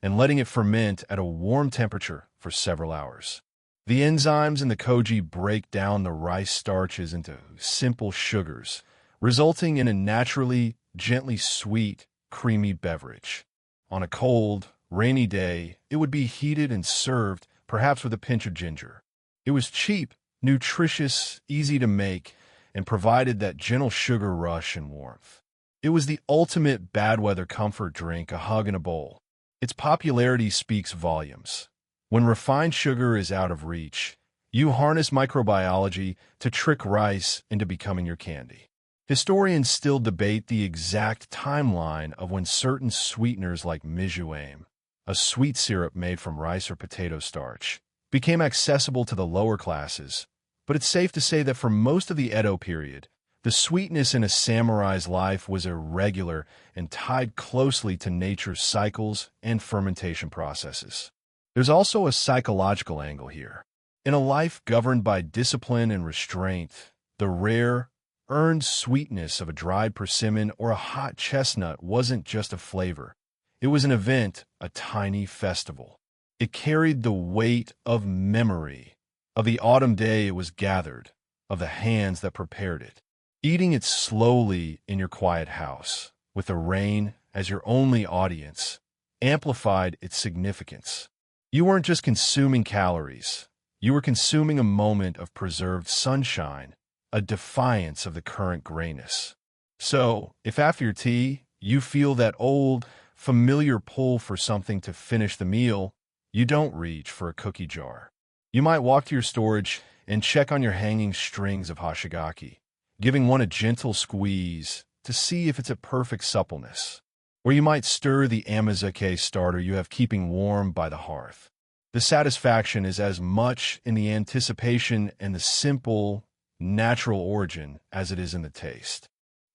and letting it ferment at a warm temperature for several hours. The enzymes in the koji break down the rice starches into simple sugars, resulting in a naturally, gently sweet, creamy beverage. On a cold, rainy day, it would be heated and served, perhaps with a pinch of ginger. It was cheap, nutritious, easy to make, and provided that gentle sugar rush and warmth. It was the ultimate bad-weather comfort drink, a hug in a bowl. Its popularity speaks volumes. When refined sugar is out of reach, you harness microbiology to trick rice into becoming your candy. Historians still debate the exact timeline of when certain sweeteners like miso, a sweet syrup made from rice or potato starch, became accessible to the lower classes, but it's safe to say that for most of the Edo period, the sweetness in a samurai's life was irregular and tied closely to nature's cycles and fermentation processes. There's also a psychological angle here. In a life governed by discipline and restraint, the rare, earned sweetness of a dried persimmon or a hot chestnut wasn't just a flavor. It was an event, a tiny festival. It carried the weight of memory, of the autumn day it was gathered, of the hands that prepared it. Eating it slowly in your quiet house, with the rain as your only audience, amplified its significance. You weren't just consuming calories. You were consuming a moment of preserved sunshine, a defiance of the current grayness. So, if after your tea, you feel that old, familiar pull for something to finish the meal, you don't reach for a cookie jar. You might walk to your storage and check on your hanging strings of hoshigaki, giving one a gentle squeeze to see if it's at perfect suppleness. Or you might stir the amazake starter you have keeping warm by the hearth. The satisfaction is as much in the anticipation and the simple, natural origin as it is in the taste.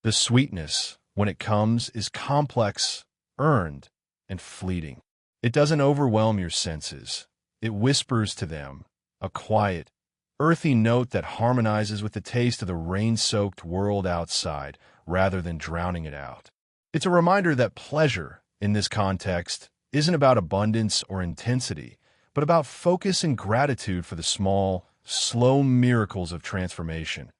The sweetness, when it comes, is complex, earned, and fleeting. It doesn't overwhelm your senses. It whispers to them, a quiet, earthy note that harmonizes with the taste of the rain-soaked world outside rather than drowning it out. It's a reminder that pleasure, in this context, isn't about abundance or intensity, but about focus and gratitude for the small, slow miracles of transformation,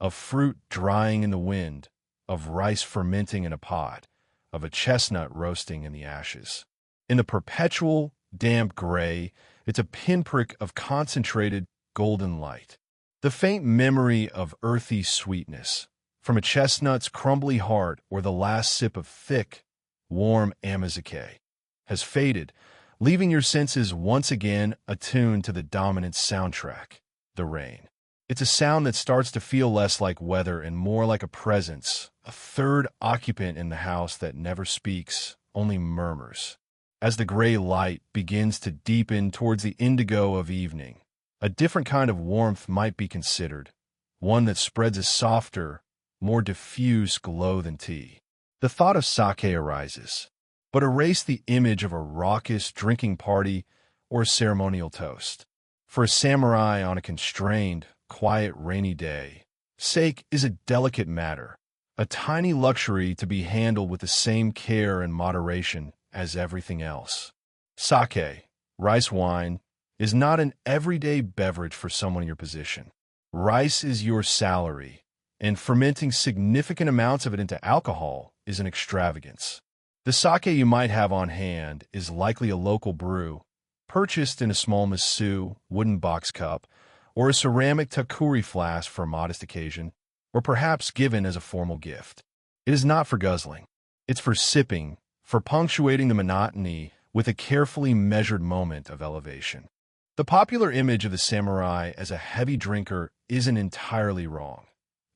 of fruit drying in the wind, of rice fermenting in a pot, of a chestnut roasting in the ashes. In the perpetual, damp gray, it's a pinprick of concentrated, golden light. The faint memory of earthy sweetness, from a chestnut's crumbly heart or the last sip of thick, warm amazake, has faded, leaving your senses once again attuned to the dominant soundtrack, the rain. It's a sound that starts to feel less like weather and more like a presence, a third occupant in the house that never speaks, only murmurs. As the gray light begins to deepen towards the indigo of evening, a different kind of warmth might be considered, one that spreads a softer, more diffuse glow than tea. The thought of sake arises, but erase the image of a raucous drinking party or a ceremonial toast. For a samurai on a constrained, quiet, rainy day, sake is a delicate matter, a tiny luxury to be handled with the same care and moderation as everything else. Sake, rice wine, is not an everyday beverage for someone in your position. Rice is your salary, and fermenting significant amounts of it into alcohol is an extravagance. The sake you might have on hand is likely a local brew, purchased in a small miso wooden box cup, or a ceramic takuri flask for a modest occasion, or perhaps given as a formal gift. It is not for guzzling. It's for sipping, for punctuating the monotony with a carefully measured moment of elevation. The popular image of the samurai as a heavy drinker isn't entirely wrong.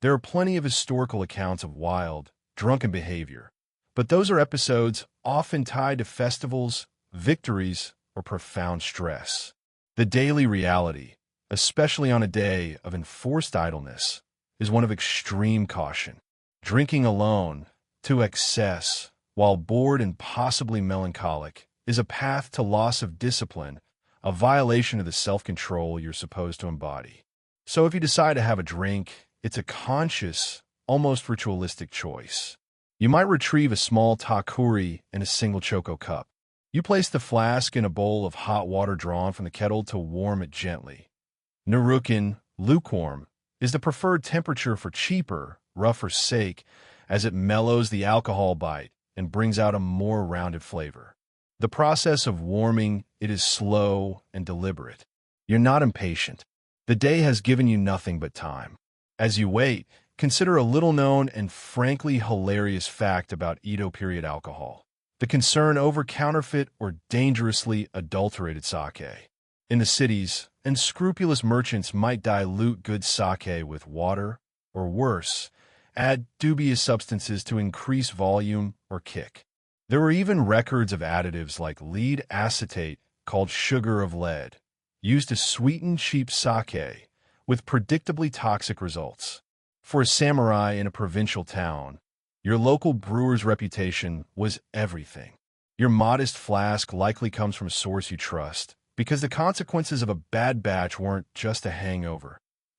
There are plenty of historical accounts of wild, drunken behavior, but those are episodes often tied to festivals, victories, or profound stress. The daily reality, especially on a day of enforced idleness, is one of extreme caution. Drinking alone, to excess, while bored and possibly melancholic, is a path to loss of discipline, a violation of the self-control you're supposed to embody. So if you decide to have a drink, it's a conscious, almost ritualistic choice. You might retrieve a small takuri in a single choco cup. You place the flask in a bowl of hot water drawn from the kettle to warm it gently. Nurukin, lukewarm, is the preferred temperature for cheaper, rougher sake, as it mellows the alcohol bite and brings out a more rounded flavor. The process of warming it is slow and deliberate. You're not impatient. The day has given you nothing but time. As you wait, consider a little-known and frankly hilarious fact about Edo period alcohol: the concern over counterfeit or dangerously adulterated sake. In the cities, unscrupulous merchants might dilute good sake with water, or worse, add dubious substances to increase volume or kick. There were even records of additives like lead acetate, called sugar of lead, used to sweeten cheap sake, with predictably toxic results. For a samurai in a provincial town, your local brewer's reputation was everything. Your modest flask likely comes from a source you trust, because the consequences of a bad batch weren't just a hangover.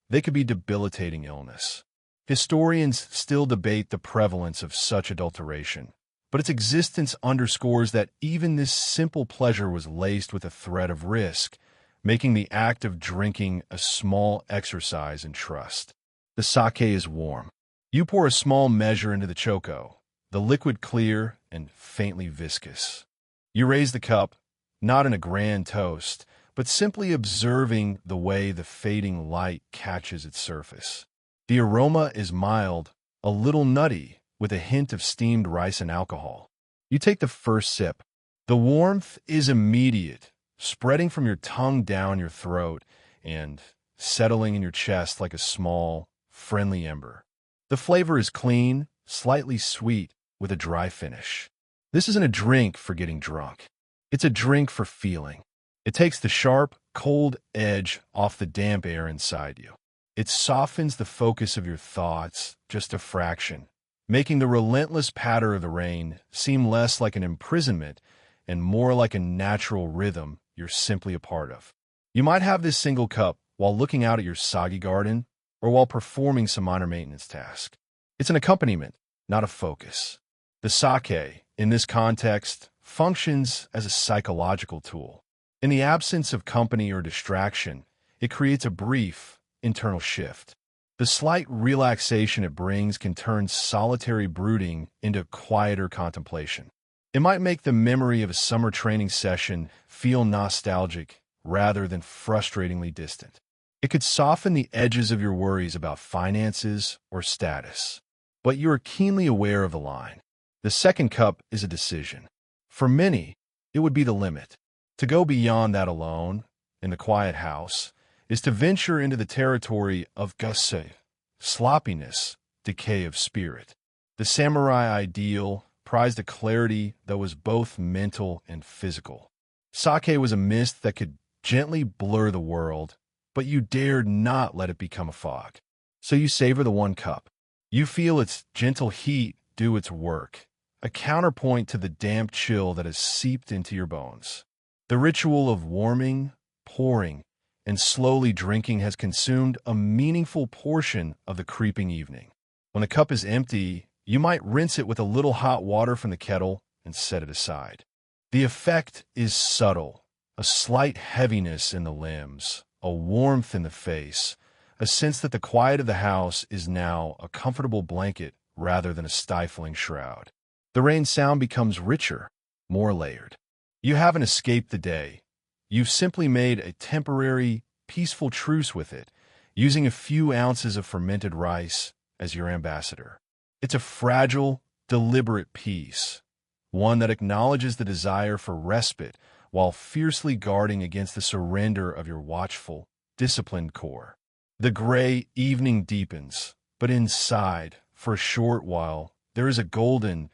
They could be debilitating illness. Historians still debate the prevalence of such adulteration, but its existence underscores that even this simple pleasure was laced with a threat of risk, making the act of drinking a small exercise in trust. The sake is warm. You pour a small measure into the choco, the liquid clear and faintly viscous. You raise the cup, not in a grand toast, but simply observing the way the fading light catches its surface. The aroma is mild, a little nutty, with a hint of steamed rice and alcohol. You take the first sip. The warmth is immediate, spreading from your tongue down your throat and settling in your chest like a small, friendly ember. The flavor is clean, slightly sweet, with a dry finish. This isn't a drink for getting drunk. It's a drink for feeling. It takes the sharp, cold edge off the damp air inside you. It softens the focus of your thoughts just a fraction, making the relentless patter of the rain seem less like an imprisonment and more like a natural rhythm you're simply a part of. You might have this single cup while looking out at your soggy garden or while performing some minor maintenance task. It's an accompaniment, not a focus. The sake, in this context, functions as a psychological tool. In the absence of company or distraction, it creates a brief, internal shift. The slight relaxation it brings can turn solitary brooding into quieter contemplation. It might make the memory of a summer training session feel nostalgic rather than frustratingly distant. It could soften the edges of your worries about finances or status. But you are keenly aware of the line. The second cup is a decision. For many, it would be the limit. To go beyond that alone, in the quiet house, is to venture into the territory of gusse, sloppiness, decay of spirit. The samurai ideal prized a clarity that was both mental and physical. Sake was a mist that could gently blur the world, but you dared not let it become a fog. So you savor the one cup. You feel its gentle heat do its work, a counterpoint to the damp chill that has seeped into your bones. The ritual of warming, pouring, and slowly drinking has consumed a meaningful portion of the creeping evening. When the cup is empty, you might rinse it with a little hot water from the kettle and set it aside. The effect is subtle, a slight heaviness in the limbs, a warmth in the face, a sense that the quiet of the house is now a comfortable blanket rather than a stifling shroud. The rain sound becomes richer, more layered. You haven't escaped the day. You've simply made a temporary, peaceful truce with it, using a few ounces of fermented rice as your ambassador. It's a fragile, deliberate peace, one that acknowledges the desire for respite while fiercely guarding against the surrender of your watchful, disciplined core. The gray evening deepens, but inside, for a short while, there is a golden,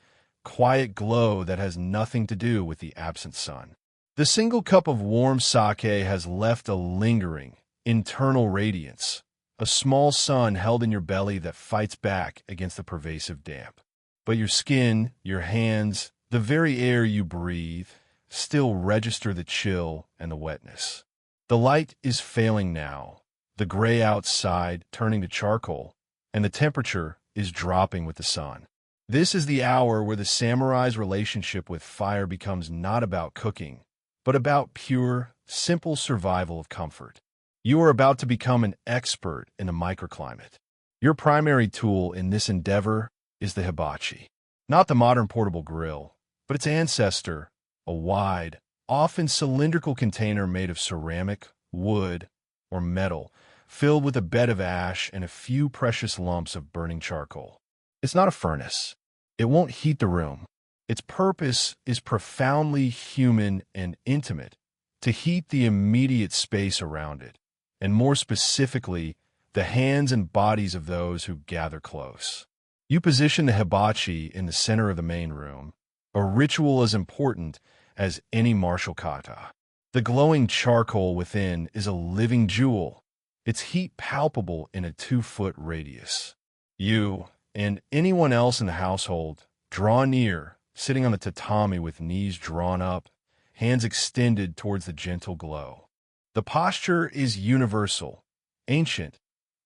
quiet glow that has nothing to do with the absent sun. The single cup of warm sake has left a lingering, internal radiance, a small sun held in your belly that fights back against the pervasive damp. But your skin, your hands, the very air you breathe, still register the chill and the wetness. The light is failing now, the gray outside turning to charcoal, and the temperature is dropping with the sun. This is the hour where the samurai's relationship with fire becomes not about cooking, but about pure, simple survival of comfort. You are about to become an expert in a microclimate. Your primary tool in this endeavor is the hibachi. Not the modern portable grill, but its ancestor, a wide, often cylindrical container made of ceramic, wood, or metal, filled with a bed of ash and a few precious lumps of burning charcoal. It's not a furnace. It won't heat the room. Its purpose is profoundly human and intimate, to heat the immediate space around it, and more specifically, the hands and bodies of those who gather close. You position the hibachi in the center of the main room, a ritual as important as any martial kata. The glowing charcoal within is a living jewel, its heat palpable in a 2-foot radius. You, and anyone else in the household, draw near, sitting on the tatami with knees drawn up, hands extended towards the gentle glow. The posture is universal, ancient,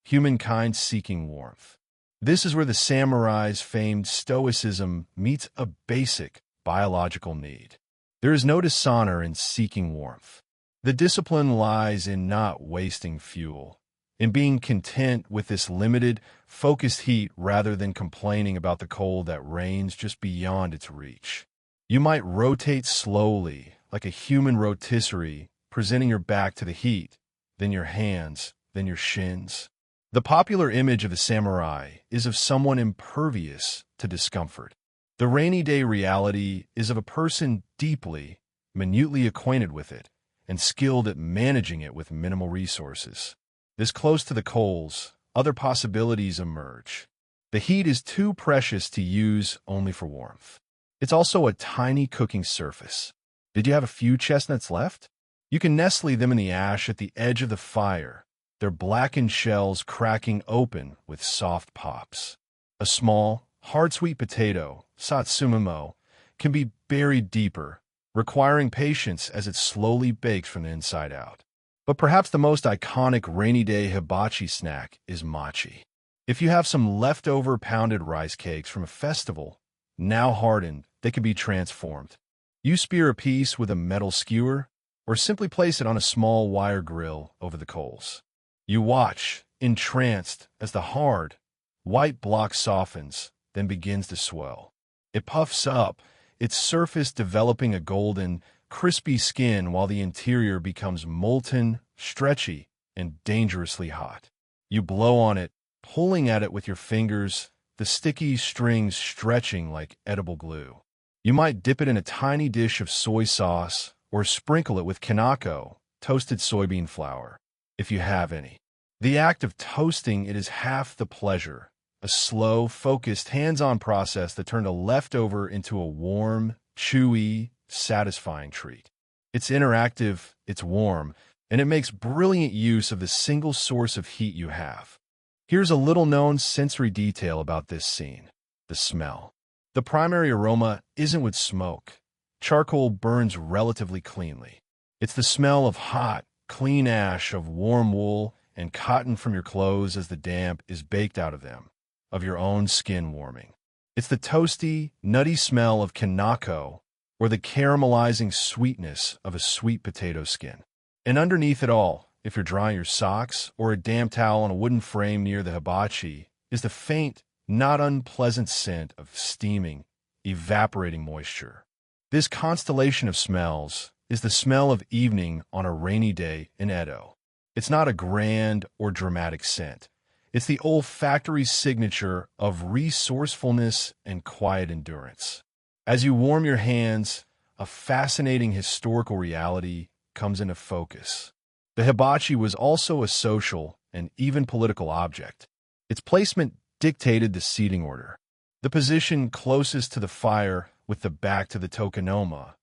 humankind seeking warmth. This is where the samurai's famed stoicism meets a basic biological need. There is no dishonor in seeking warmth. The discipline lies in not wasting fuel, in being content with this limited, focused heat rather than complaining about the cold that reigns just beyond its reach. You might rotate slowly, like a human rotisserie, presenting your back to the heat, then your hands, then your shins. The popular image of the samurai is of someone impervious to discomfort. The rainy day reality is of a person deeply, minutely acquainted with it, and skilled at managing it with minimal resources. This close to the coals, other possibilities emerge. The heat is too precious to use only for warmth. It's also a tiny cooking surface. Did you have a few chestnuts left? You can nestle them in the ash at the edge of the fire, their blackened shells cracking open with soft pops. A small, hard-sweet potato, satsumamo, can be buried deeper, requiring patience as it slowly bakes from the inside out. But perhaps the most iconic rainy day hibachi snack is mochi. If you have some leftover pounded rice cakes from a festival, now hardened, they can be transformed. You spear a piece with a metal skewer, or simply place it on a small wire grill over the coals. You watch, entranced, as the hard, white block softens, then begins to swell. It puffs up, its surface developing a golden, crispy skin while the interior becomes molten, stretchy, and dangerously hot. You blow on it, pulling at it with your fingers, the sticky strings stretching like edible glue. You might dip it in a tiny dish of soy sauce or sprinkle it with kinako, toasted soybean flour, if you have any. The act of toasting it is half the pleasure, a slow, focused, hands-on process that turned a leftover into a warm, chewy, satisfying treat. It's interactive, it's warm, and it makes brilliant use of the single source of heat you have. Here's a little-known sensory detail about this scene: the smell. The primary aroma isn't with smoke. Charcoal burns relatively cleanly. It's the smell of hot, clean ash, of warm wool, and cotton from your clothes as the damp is baked out of them, of your own skin warming. It's the toasty, nutty smell of kinako, or the caramelizing sweetness of a sweet potato skin. And underneath it all, if you're drying your socks or a damp towel on a wooden frame near the hibachi, is the faint, not unpleasant scent of steaming, evaporating moisture. This constellation of smells is the smell of evening on a rainy day in Edo. It's not a grand or dramatic scent. It's the olfactory signature of resourcefulness and quiet endurance. As you warm your hands, a fascinating historical reality comes into focus. The hibachi was also a social and even political object. Its placement dictated the seating order. The position closest to the fire with the back to the tokonoma,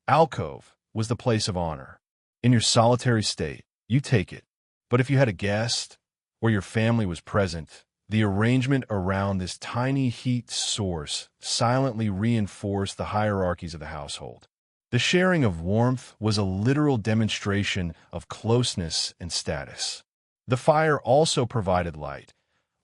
alcove, was the place of honor. In your solitary state, you take it. But if you had a guest or your family was present, the arrangement around this tiny heat source silently reinforced the hierarchies of the household. The sharing of warmth was a literal demonstration of closeness and status. The fire also provided light,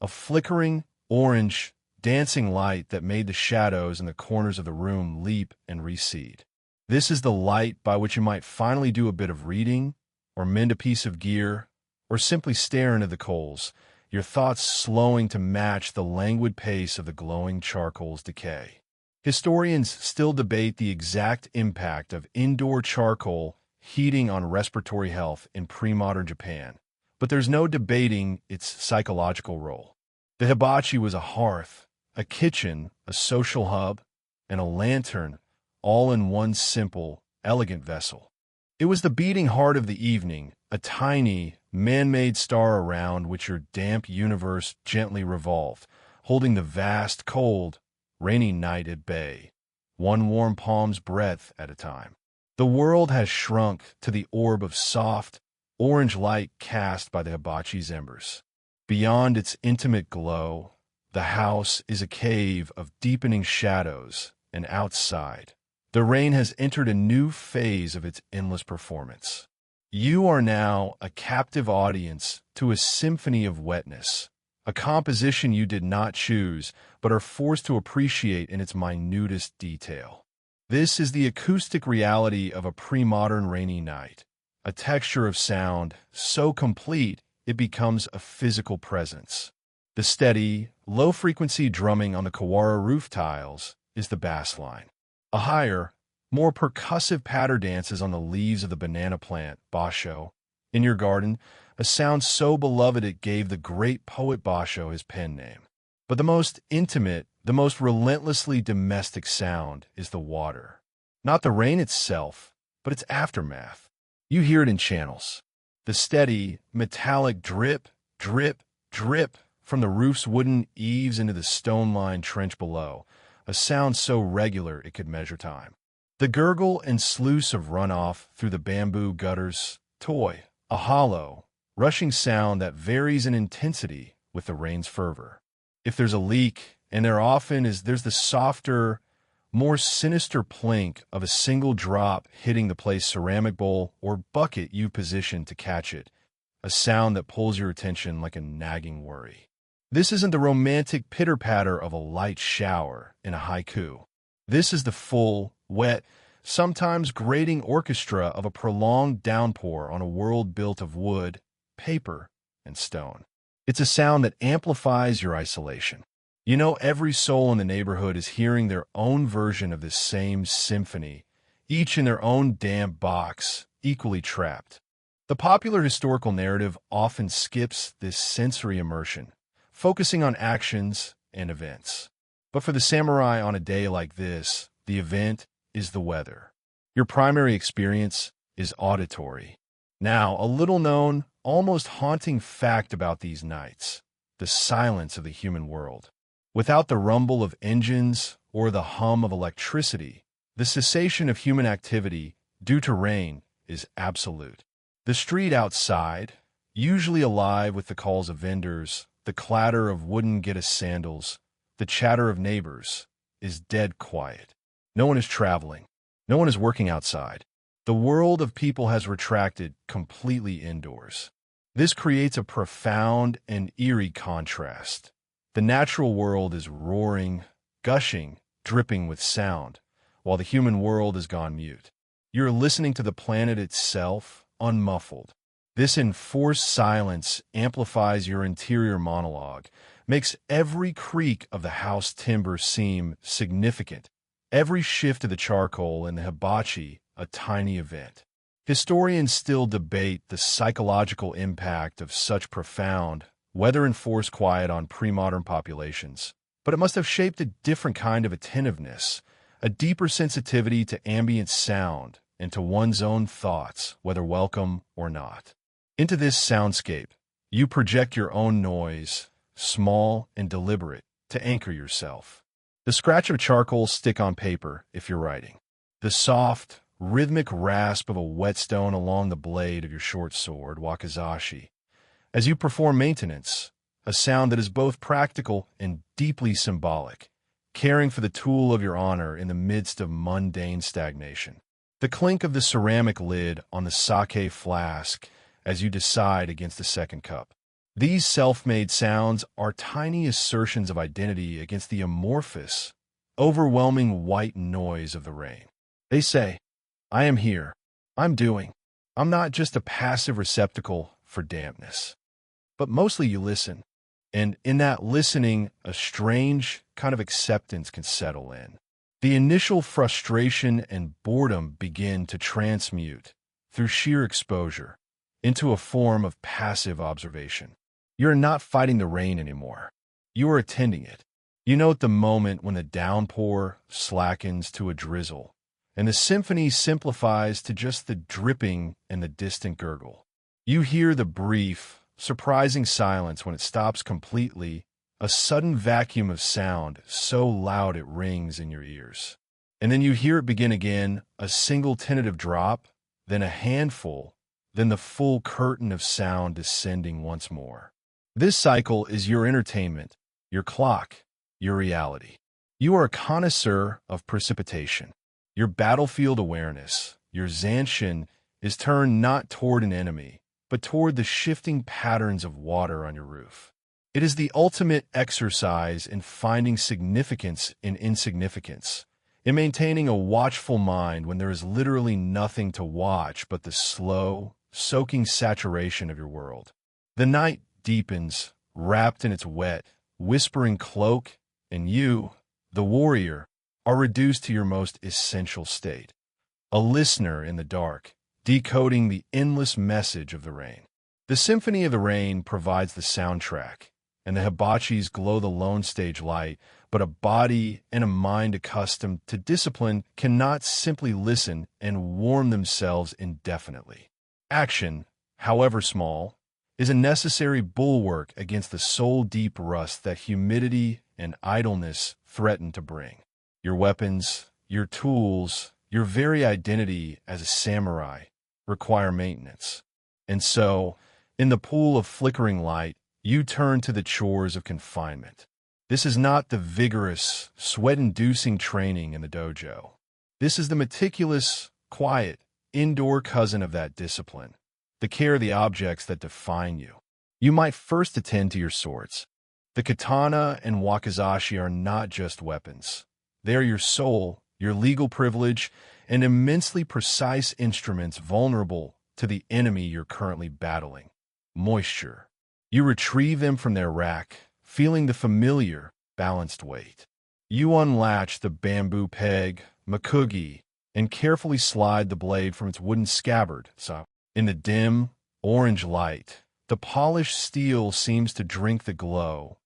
a flickering, orange, dancing light that made the shadows in the corners of the room leap and recede. This is the light by which you might finally do a bit of reading, or mend a piece of gear, or simply stare into the coals, your thoughts slowing to match the languid pace of the glowing charcoal's decay. Historians still debate the exact impact of indoor charcoal heating on respiratory health in pre-modern Japan, but there's no debating its psychological role. The hibachi was a hearth, a kitchen, a social hub, and a lantern, all in one simple, elegant vessel. It was the beating heart of the evening, a tiny, man-made star around which your damp universe gently revolved, holding the vast, cold, rainy night at bay, one warm palm's breadth at a time. The world has shrunk to the orb of soft, orange light cast by the hibachi's embers. Beyond its intimate glow, the house is a cave of deepening shadows, and outside, the rain has entered a new phase of its endless performance. You are now a captive audience to a symphony of wetness, a composition you did not choose, but are forced to appreciate in its minutest detail. This is the acoustic reality of a pre-modern rainy night, a texture of sound so complete it becomes a physical presence. The steady, low-frequency drumming on the kawara roof tiles is the bass line. A higher, more percussive patter dances on the leaves of the banana plant, basho, in your garden, a sound so beloved it gave the great poet Basho his pen name. But the most intimate, the most relentlessly domestic sound is the water. Not the rain itself, but its aftermath. You hear it in channels. The steady, metallic drip, drip, drip from the roof's wooden eaves into the stone-lined trench below, a sound so regular it could measure time. The gurgle and sluice of runoff through the bamboo gutters, toy, a hollow, rushing sound that varies in intensity with the rain's fervor. If there's a leak, and there often is, there's the softer, more sinister plink of a single drop hitting the place ceramic bowl or bucket you positioned to catch it, a sound that pulls your attention like a nagging worry. This isn't the romantic pitter-patter of a light shower in a haiku. This is the full, wet, sometimes grating orchestra of a prolonged downpour on a world built of wood, paper, and stone. It's a sound that amplifies your isolation. You know, every soul in the neighborhood is hearing their own version of this same symphony, each in their own damp box, equally trapped. The popular historical narrative often skips this sensory immersion, focusing on actions and events. But for the samurai on a day like this, the event is the weather. Your primary experience is auditory. Now, a little-known, almost haunting fact about these nights, the silence of the human world. Without the rumble of engines or the hum of electricity, the cessation of human activity due to rain is absolute. The street outside, usually alive with the calls of vendors, the clatter of wooden Gita sandals, the chatter of neighbors, is dead quiet. No one is traveling. No one is working outside. The world of people has retracted completely indoors. This creates a profound and eerie contrast. The natural world is roaring, gushing, dripping with sound, while the human world has gone mute. You're listening to the planet itself, unmuffled. This enforced silence amplifies your interior monologue, makes every creak of the house timber seem significant, every shift of the charcoal in the hibachi a tiny event. Historians still debate the psychological impact of such profound, weather-enforced quiet on pre-modern populations, but it must have shaped a different kind of attentiveness, a deeper sensitivity to ambient sound and to one's own thoughts, whether welcome or not. Into this soundscape, you project your own noise, small and deliberate, to anchor yourself. The scratch of charcoal stick on paper if you're writing. The soft, rhythmic rasp of a whetstone along the blade of your short sword, wakizashi. As you perform maintenance, a sound that is both practical and deeply symbolic, caring for the tool of your honor in the midst of mundane stagnation. The clink of the ceramic lid on the sake flask as you decide against the second cup. These self-made sounds are tiny assertions of identity against the amorphous, overwhelming white noise of the rain. They say, I am here. I'm doing. I'm not just a passive receptacle for dampness. But mostly you listen. And in that listening, a strange kind of acceptance can settle in. The initial frustration and boredom begin to transmute, through sheer exposure, into a form of passive observation. You're not fighting the rain anymore. You are attending it. You note the moment when the downpour slackens to a drizzle, and the symphony simplifies to just the dripping and the distant gurgle. You hear the brief, surprising silence when it stops completely, a sudden vacuum of sound so loud it rings in your ears. And then you hear it begin again, a single tentative drop, then a handful, then the full curtain of sound descending once more. This cycle is your entertainment, your clock, your reality. You are a connoisseur of precipitation. Your battlefield awareness, your zanshin, is turned not toward an enemy, but toward the shifting patterns of water on your roof. It is the ultimate exercise in finding significance in insignificance, in maintaining a watchful mind when there is literally nothing to watch but the slow, soaking saturation of your world. The night deepens, wrapped in its wet, whispering cloak, and you, the warrior, are reduced to your most essential state, a listener in the dark, decoding the endless message of the rain. The symphony of the rain provides the soundtrack, and the hibachis glow the lone stage light, but a body and a mind accustomed to discipline cannot simply listen and warm themselves indefinitely. Action, however small, is a necessary bulwark against the soul-deep rust that humidity and idleness threaten to bring. Your weapons, your tools, your very identity as a samurai require maintenance. And so, in the pool of flickering light, you turn to the chores of confinement. This is not the vigorous, sweat-inducing training in the dojo. This is the meticulous, quiet, indoor cousin of that discipline, the care of the objects that define you. You might first attend to your swords. The katana and wakizashi are not just weapons. They are your soul, your legal privilege, and immensely precise instruments vulnerable to the enemy you're currently battling, moisture. You retrieve them from their rack, feeling the familiar, balanced weight. You unlatch the bamboo peg, makugi, and carefully slide the blade from its wooden scabbard. So, in the dim, orange light, the polished steel seems to drink the glow,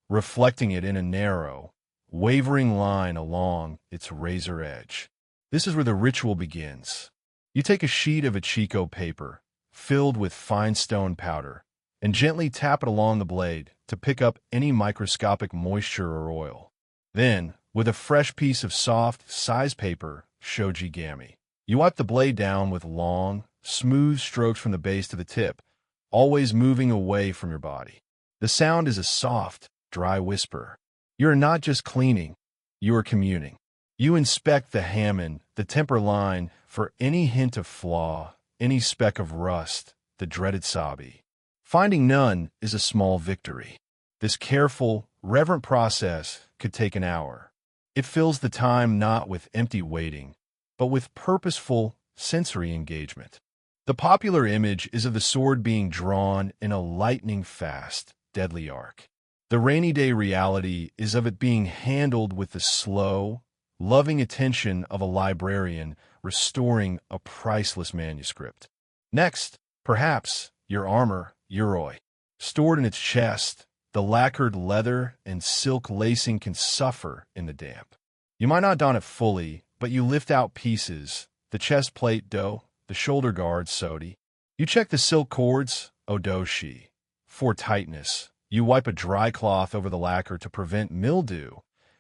reflecting it in a narrow, wavering line along its razor edge. This is where the ritual begins. You take a sheet of Ichiko paper, filled with fine stone powder, and gently tap it along the blade to pick up any microscopic moisture or oil. Then, with a fresh piece of soft, size paper, shojigami, you wipe the blade down with long, smooth strokes from the base to the tip, always moving away from your body. The sound is a soft, dry whisper. You are not just cleaning, you are communing. You inspect the hamon, the temper line, for any hint of flaw, any speck of rust, the dreaded sabi. Finding none is a small victory. This careful, reverent process could take an hour. It fills the time not with empty waiting, but with purposeful sensory engagement. The popular image is of the sword being drawn in a lightning-fast, deadly arc. The rainy day reality is of it being handled with the slow, loving attention of a librarian restoring a priceless manuscript. Next, perhaps, your armor, Uroi. Stored in its chest, the lacquered leather and silk lacing can suffer in the damp. You might not don it fully, but you lift out pieces, the chest plate do, the shoulder guards sodi. You check the silk cords, odoshi. For tightness, you wipe a dry cloth over the lacquer to prevent mildew.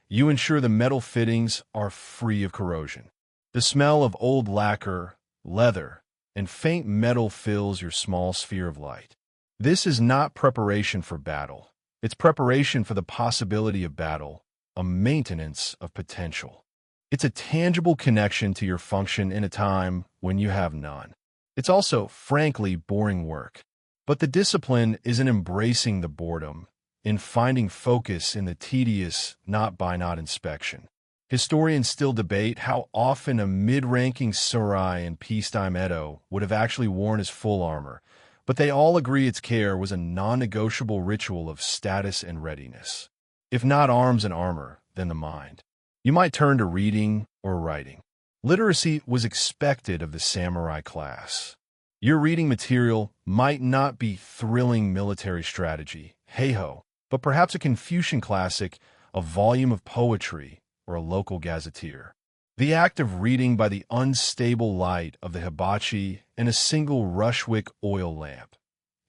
You ensure the metal fittings are free of corrosion. The smell of old lacquer, leather, and faint metal fills your small sphere of light. This is not preparation for battle. It's preparation for the possibility of battle, a maintenance of potential. It's a tangible connection to your function in a time when you have none. It's also, frankly, boring work. But the discipline is in embracing the boredom, in finding focus in the tedious not-by-not inspection. Historians still debate how often a mid-ranking samurai in peacetime Edo would have actually worn his full armor, but they all agree its care was a non-negotiable ritual of status and readiness. If not arms and armor, then the mind. You might turn to reading or writing. Literacy was expected of the samurai class. Your reading material might not be thrilling military strategy, hey-ho, but perhaps a Confucian classic, a volume of poetry, or a local gazetteer. The act of reading by the unstable light of the hibachi and a single rushwick oil lamp,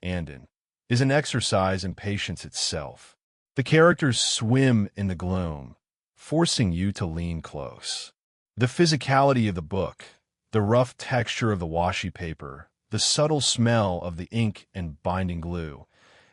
andon, is an exercise in patience itself. The characters swim in the gloom, forcing you to lean close. The physicality of the book, the rough texture of the washi paper, the subtle smell of the ink and binding glue,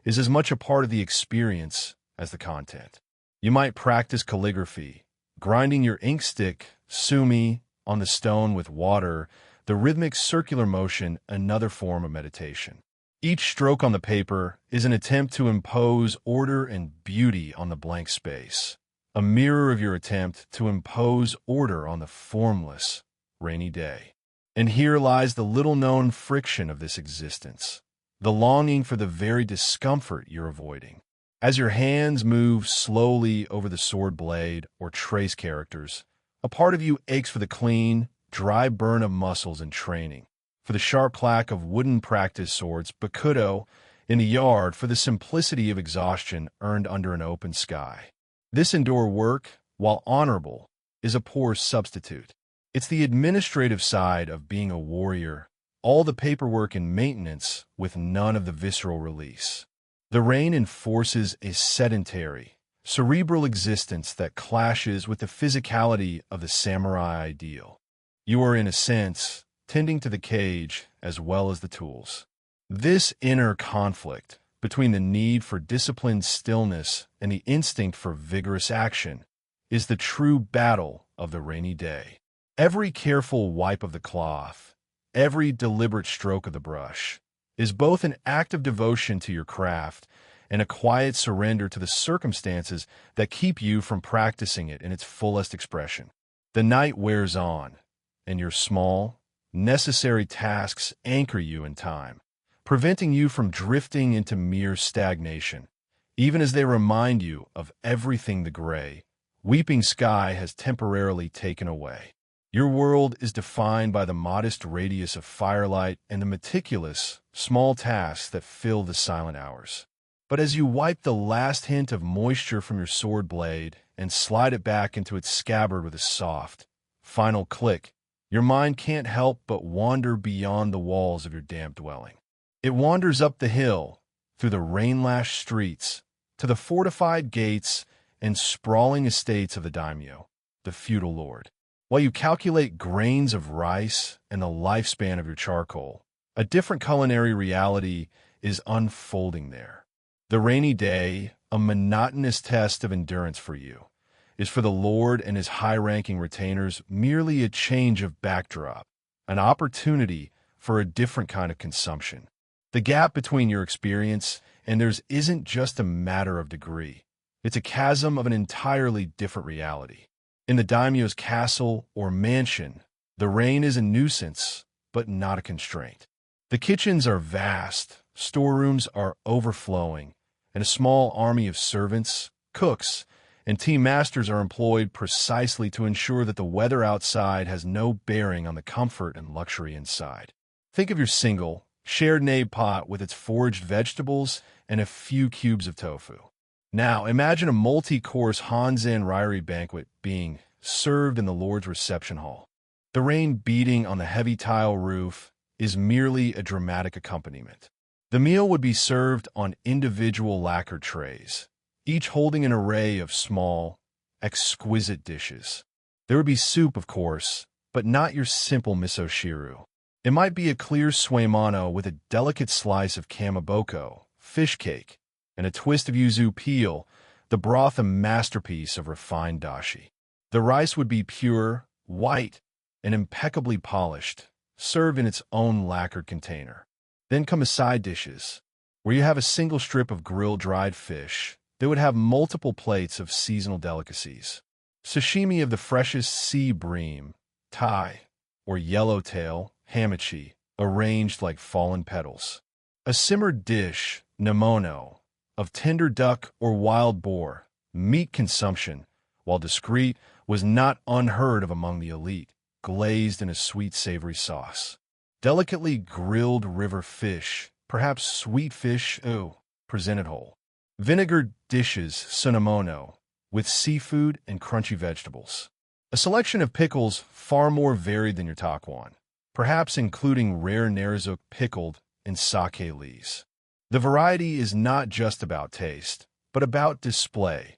is as much a part of the experience as the content. You might practice calligraphy, grinding your ink stick, sumi, on the stone with water, the rhythmic circular motion, another form of meditation. Each stroke on the paper is an attempt to impose order and beauty on the blank space, a mirror of your attempt to impose order on the formless, rainy day. And here lies the little-known friction of this existence, the longing for the very discomfort you're avoiding. As your hands move slowly over the sword blade or trace characters, a part of you aches for the clean, dry burn of muscles and training, for the sharp clack of wooden practice swords, bakudo, in the yard, for the simplicity of exhaustion earned under an open sky. This indoor work, while honorable, is a poor substitute. It's the administrative side of being a warrior, all the paperwork and maintenance with none of the visceral release. The rain enforces a sedentary, cerebral existence that clashes with the physicality of the samurai ideal. You are, in a sense, tending to the cage as well as the tools. This inner conflict between the need for disciplined stillness and the instinct for vigorous action is the true battle of the rainy day. Every careful wipe of the cloth, every deliberate stroke of the brush, is both an act of devotion to your craft and a quiet surrender to the circumstances that keep you from practicing it in its fullest expression. The night wears on, and your small, necessary tasks anchor you in time, preventing you from drifting into mere stagnation, even as they remind you of everything the gray, weeping sky has temporarily taken away. Your world is defined by the modest radius of firelight and the meticulous, small tasks that fill the silent hours. But as you wipe the last hint of moisture from your sword blade and slide it back into its scabbard with a soft, final click, your mind can't help but wander beyond the walls of your damp dwelling. It wanders up the hill, through the rain-lashed streets, to the fortified gates and sprawling estates of the daimyo, the feudal lord. While you calculate grains of rice and the lifespan of your charcoal, a different culinary reality is unfolding there. The rainy day, a monotonous test of endurance for you, is for the lord and his high-ranking retainers merely a change of backdrop, an opportunity for a different kind of consumption. The gap between your experience and theirs isn't just a matter of degree. It's a chasm of an entirely different reality. In the daimyo's castle or mansion, the rain is a nuisance, but not a constraint. The kitchens are vast, storerooms are overflowing, and a small army of servants, cooks, and team masters are employed precisely to ensure that the weather outside has no bearing on the comfort and luxury inside. Think of your single, shared nade pot with its foraged vegetables and a few cubes of tofu. Now, imagine a multi-course Hanzen Ryrie banquet being served in the Lord's reception hall. The rain beating on the heavy tile roof is merely a dramatic accompaniment. The meal would be served on individual lacquered trays, each holding an array of small, exquisite dishes. There would be soup, of course, but not your simple miso shiru. It might be a clear suemano with a delicate slice of kamaboko, fish cake, and a twist of yuzu peel, the broth a masterpiece of refined dashi. The rice would be pure, white, and impeccably polished, served in its own lacquered container. Then come the side dishes, where you have a single strip of grilled dried fish. They would have multiple plates of seasonal delicacies. Sashimi of the freshest sea bream, tai, or yellowtail, hamachi, arranged like fallen petals. A simmered dish, namono, of tender duck or wild boar. Meat consumption, while discreet, was not unheard of among the elite, glazed in a sweet savory sauce. Delicately grilled river fish, perhaps sweet fish, presented whole. Vinegared dishes, sunamono, with seafood and crunchy vegetables. A selection of pickles far more varied than your takwan, perhaps including rare Narazuk pickled in sake leaves. The variety is not just about taste, but about display,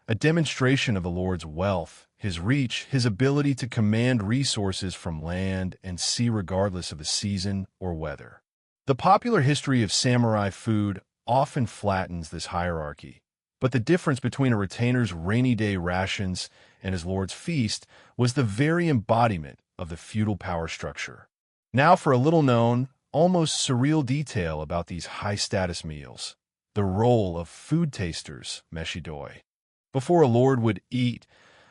a demonstration of the Lord's wealth, his reach, his ability to command resources from land and sea regardless of the season or weather. The popular history of samurai food often flattens this hierarchy, but the difference between a retainer's rainy day rations and his lord's feast was the very embodiment of the feudal power structure. Now for a little-known, almost surreal detail about these high-status meals, the role of food tasters, meshidoi. Before a lord would eat,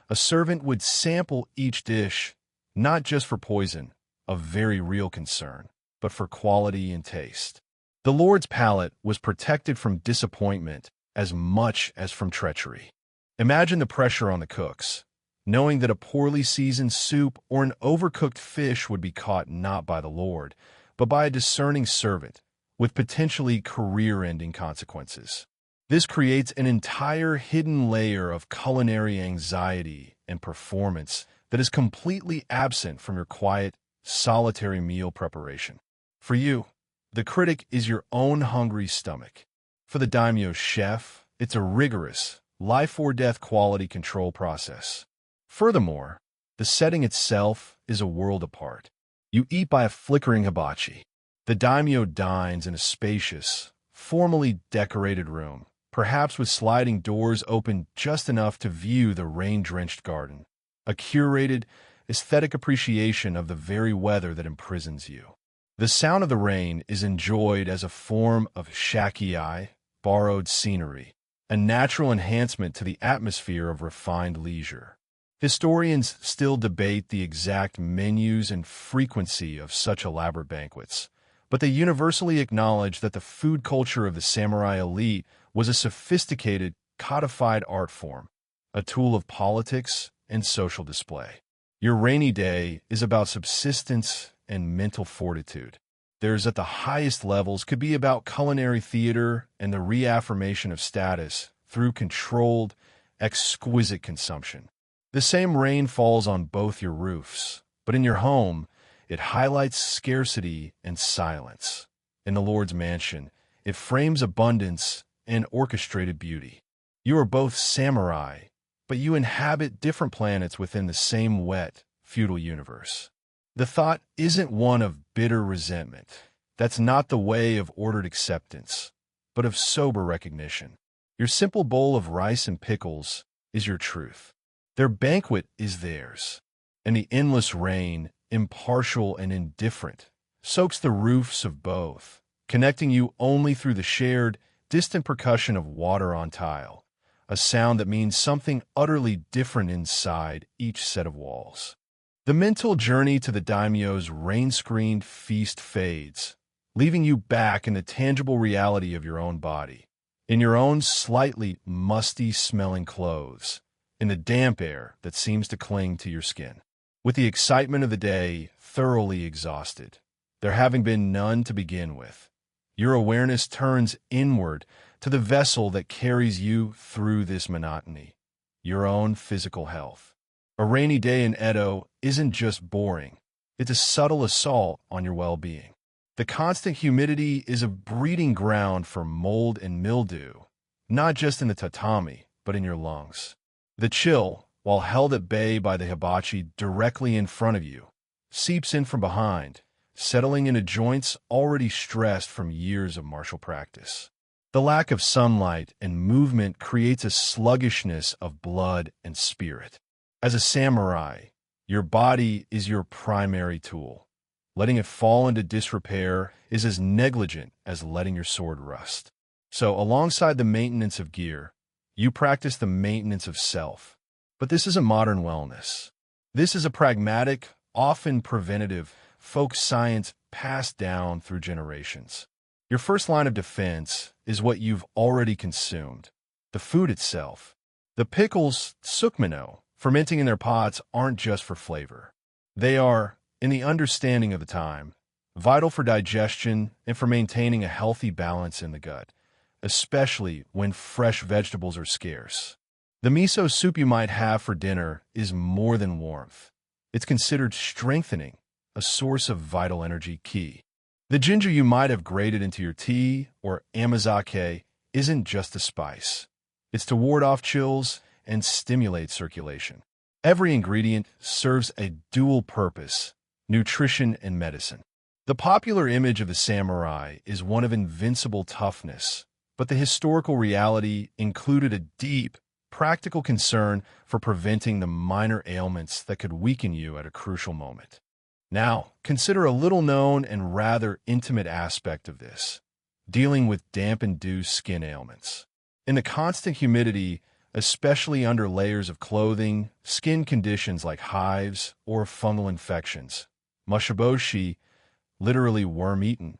a servant would sample each dish, not just for poison, a very real concern, but for quality and taste. The lord's palate was protected from disappointment as much as from treachery. Imagine the pressure on the cooks, knowing that a poorly seasoned soup or an overcooked fish would be caught not by the lord, but by a discerning servant, with potentially career-ending consequences. This creates an entire hidden layer of culinary anxiety and performance that is completely absent from your quiet, solitary meal preparation. For you, the critic is your own hungry stomach. For the daimyo's chef, it's a rigorous, life-or-death quality control process. Furthermore, the setting itself is a world apart. You eat by a flickering hibachi. The daimyo dines in a spacious, formally decorated room, perhaps with sliding doors open just enough to view the rain-drenched garden, a curated, aesthetic appreciation of the very weather that imprisons you. The sound of the rain is enjoyed as a form of shakiai, borrowed scenery, a natural enhancement to the atmosphere of refined leisure. Historians still debate the exact menus and frequency of such elaborate banquets, but they universally acknowledge that the food culture of the samurai elite was a sophisticated, codified art form, a tool of politics and social display. Your rainy day is about subsistence and mental fortitude. Theirs at the highest levels could be about culinary theater and the reaffirmation of status through controlled, exquisite consumption. The same rain falls on both your roofs, but in your home, it highlights scarcity and silence. In the Lord's mansion, it frames abundance and orchestrated beauty. You are both samurai, but you inhabit different planets within the same wet, feudal universe. The thought isn't one of bitter resentment. That's not the way of ordered acceptance, but of sober recognition. Your simple bowl of rice and pickles is your truth. Their banquet is theirs, and the endless rain, impartial and indifferent, soaks the roofs of both, connecting you only through the shared, distant percussion of water on tile, a sound that means something utterly different inside each set of walls. The mental journey to the daimyo's rain-screened feast fades, leaving you back in the tangible reality of your own body, in your own slightly musty-smelling clothes, in the damp air that seems to cling to your skin. With the excitement of the day thoroughly exhausted, there having been none to begin with, your awareness turns inward to the vessel that carries you through this monotony, your own physical health. A rainy day in Edo isn't just boring, it's a subtle assault on your well-being. The constant humidity is a breeding ground for mold and mildew, not just in the tatami, but in your lungs. The chill, while held at bay by the hibachi directly in front of you, seeps in from behind, settling into joints already stressed from years of martial practice. The lack of sunlight and movement creates a sluggishness of blood and spirit. As a samurai, your body is your primary tool. Letting it fall into disrepair is as negligent as letting your sword rust. So, alongside the maintenance of gear, you practice the maintenance of self. But this isn't modern wellness. This is a pragmatic, often preventative, folk science passed down through generations. Your first line of defense is what you've already consumed, the food itself. The pickles, sukmino, fermenting in their pots aren't just for flavor. They are, in the understanding of the time, vital for digestion and for maintaining a healthy balance in the gut, especially when fresh vegetables are scarce. The miso soup you might have for dinner is more than warmth. It's considered strengthening, a source of vital energy key. The ginger you might have grated into your tea or amazake isn't just a spice. It's to ward off chills and stimulate circulation. Every ingredient serves a dual purpose, nutrition and medicine. The popular image of the samurai is one of invincible toughness, but the historical reality included a deep, practical concern for preventing the minor ailments that could weaken you at a crucial moment. Now, consider a little-known and rather intimate aspect of this, dealing with damp-induced skin ailments. In the constant humidity, especially under layers of clothing, skin conditions like hives or fungal infections, mushiboshi, literally worm-eaten,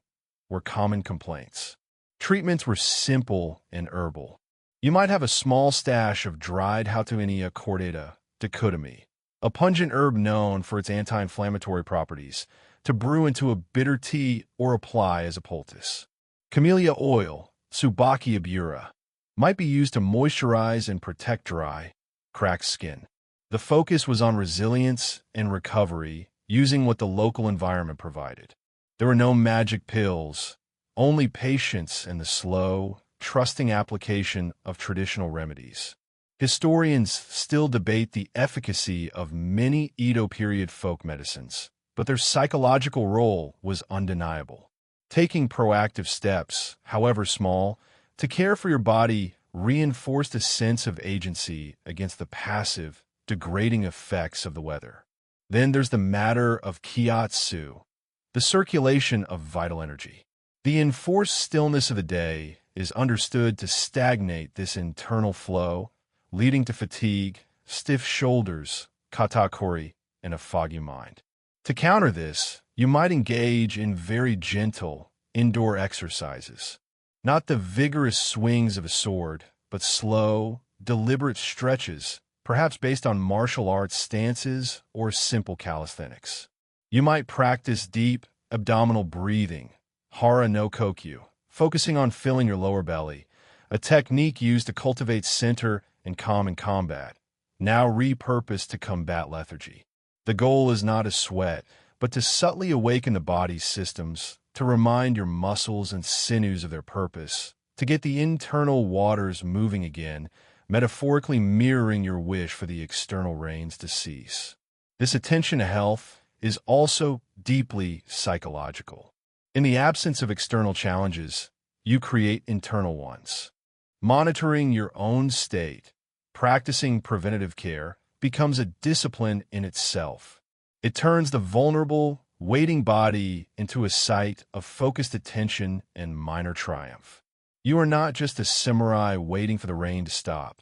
were common complaints. Treatments were simple and herbal. You might have a small stash of dried Hautuinia cordata, dichotomy, a pungent herb known for its anti-inflammatory properties, to brew into a bitter tea or apply as a poultice. Camellia oil, Tsubaki abura, might be used to moisturize and protect dry, cracked skin. The focus was on resilience and recovery, using what the local environment provided. There were no magic pills, only patience and the slow, trusting application of traditional remedies. Historians still debate the efficacy of many Edo period folk medicines, but their psychological role was undeniable. Taking proactive steps, however small, to care for your body reinforced a sense of agency against the passive, degrading effects of the weather. Then there's the matter of kiatsu, the circulation of vital energy. The enforced stillness of the day is understood to stagnate this internal flow, leading to fatigue, stiff shoulders, katakuri, and a foggy mind. To counter this, you might engage in very gentle, indoor exercises. Not the vigorous swings of a sword, but slow, deliberate stretches, perhaps based on martial arts stances or simple calisthenics. You might practice deep, abdominal breathing, hara no kokyu, focusing on filling your lower belly, a technique used to cultivate center and calm in combat, now repurposed to combat lethargy. The goal is not a sweat, but to subtly awaken the body's systems, to remind your muscles and sinews of their purpose, to get the internal waters moving again, metaphorically mirroring your wish for the external rains to cease. This attention to health is also deeply psychological. In the absence of external challenges, you create internal ones. Monitoring your own state, practicing preventative care, becomes a discipline in itself. It turns the vulnerable, waiting body into a site of focused attention and minor triumph. You are not just a samurai waiting for the rain to stop.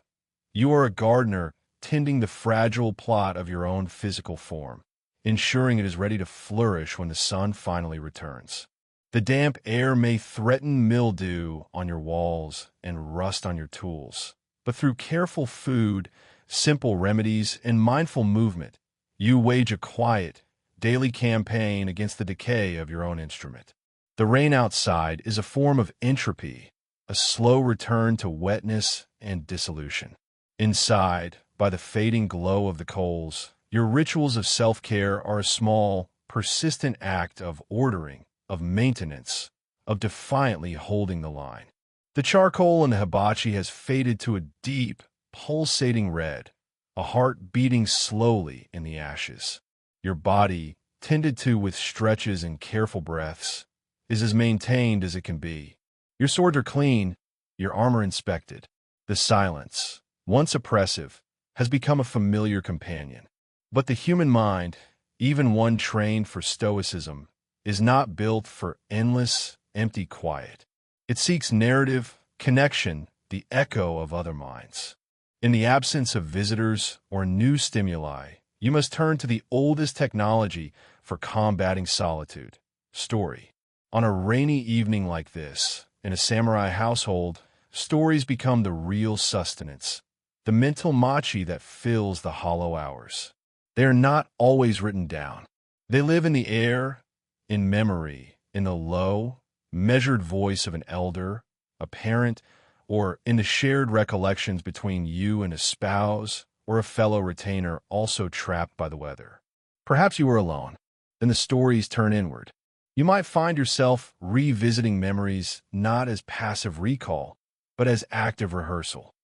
You are a gardener tending the fragile plot of your own physical form, ensuring it is ready to flourish when the sun finally returns. The damp air may threaten mildew on your walls and rust on your tools, but through careful food, simple remedies, and mindful movement, you wage a quiet, daily campaign against the decay of your own instrument. The rain outside is a form of entropy, a slow return to wetness and dissolution. Inside, by the fading glow of the coals, your rituals of self-care are a small, persistent act of ordering, of maintenance, of defiantly holding the line. The charcoal in the hibachi has faded to a deep, pulsating red, a heart beating slowly in the ashes. Your body, tended to with stretches and careful breaths, is as maintained as it can be. Your swords are clean, your armor inspected. The silence, once oppressive, has become a familiar companion. But the human mind, even one trained for stoicism, is not built for endless, empty quiet. It seeks narrative, connection, the echo of other minds. In the absence of visitors or new stimuli, you must turn to the oldest technology for combating solitude: story. On a rainy evening like this, in a samurai household, stories become the real sustenance, the mental machi that fills the hollow hours. They are not always written down. They live in the air, in memory, in the low, measured voice of an elder, a parent, or in the shared recollections between you and a spouse or a fellow retainer also trapped by the weather. Perhaps you are alone. Then the stories turn inward. You might find yourself revisiting memories not as passive recall, but as active rehearsal.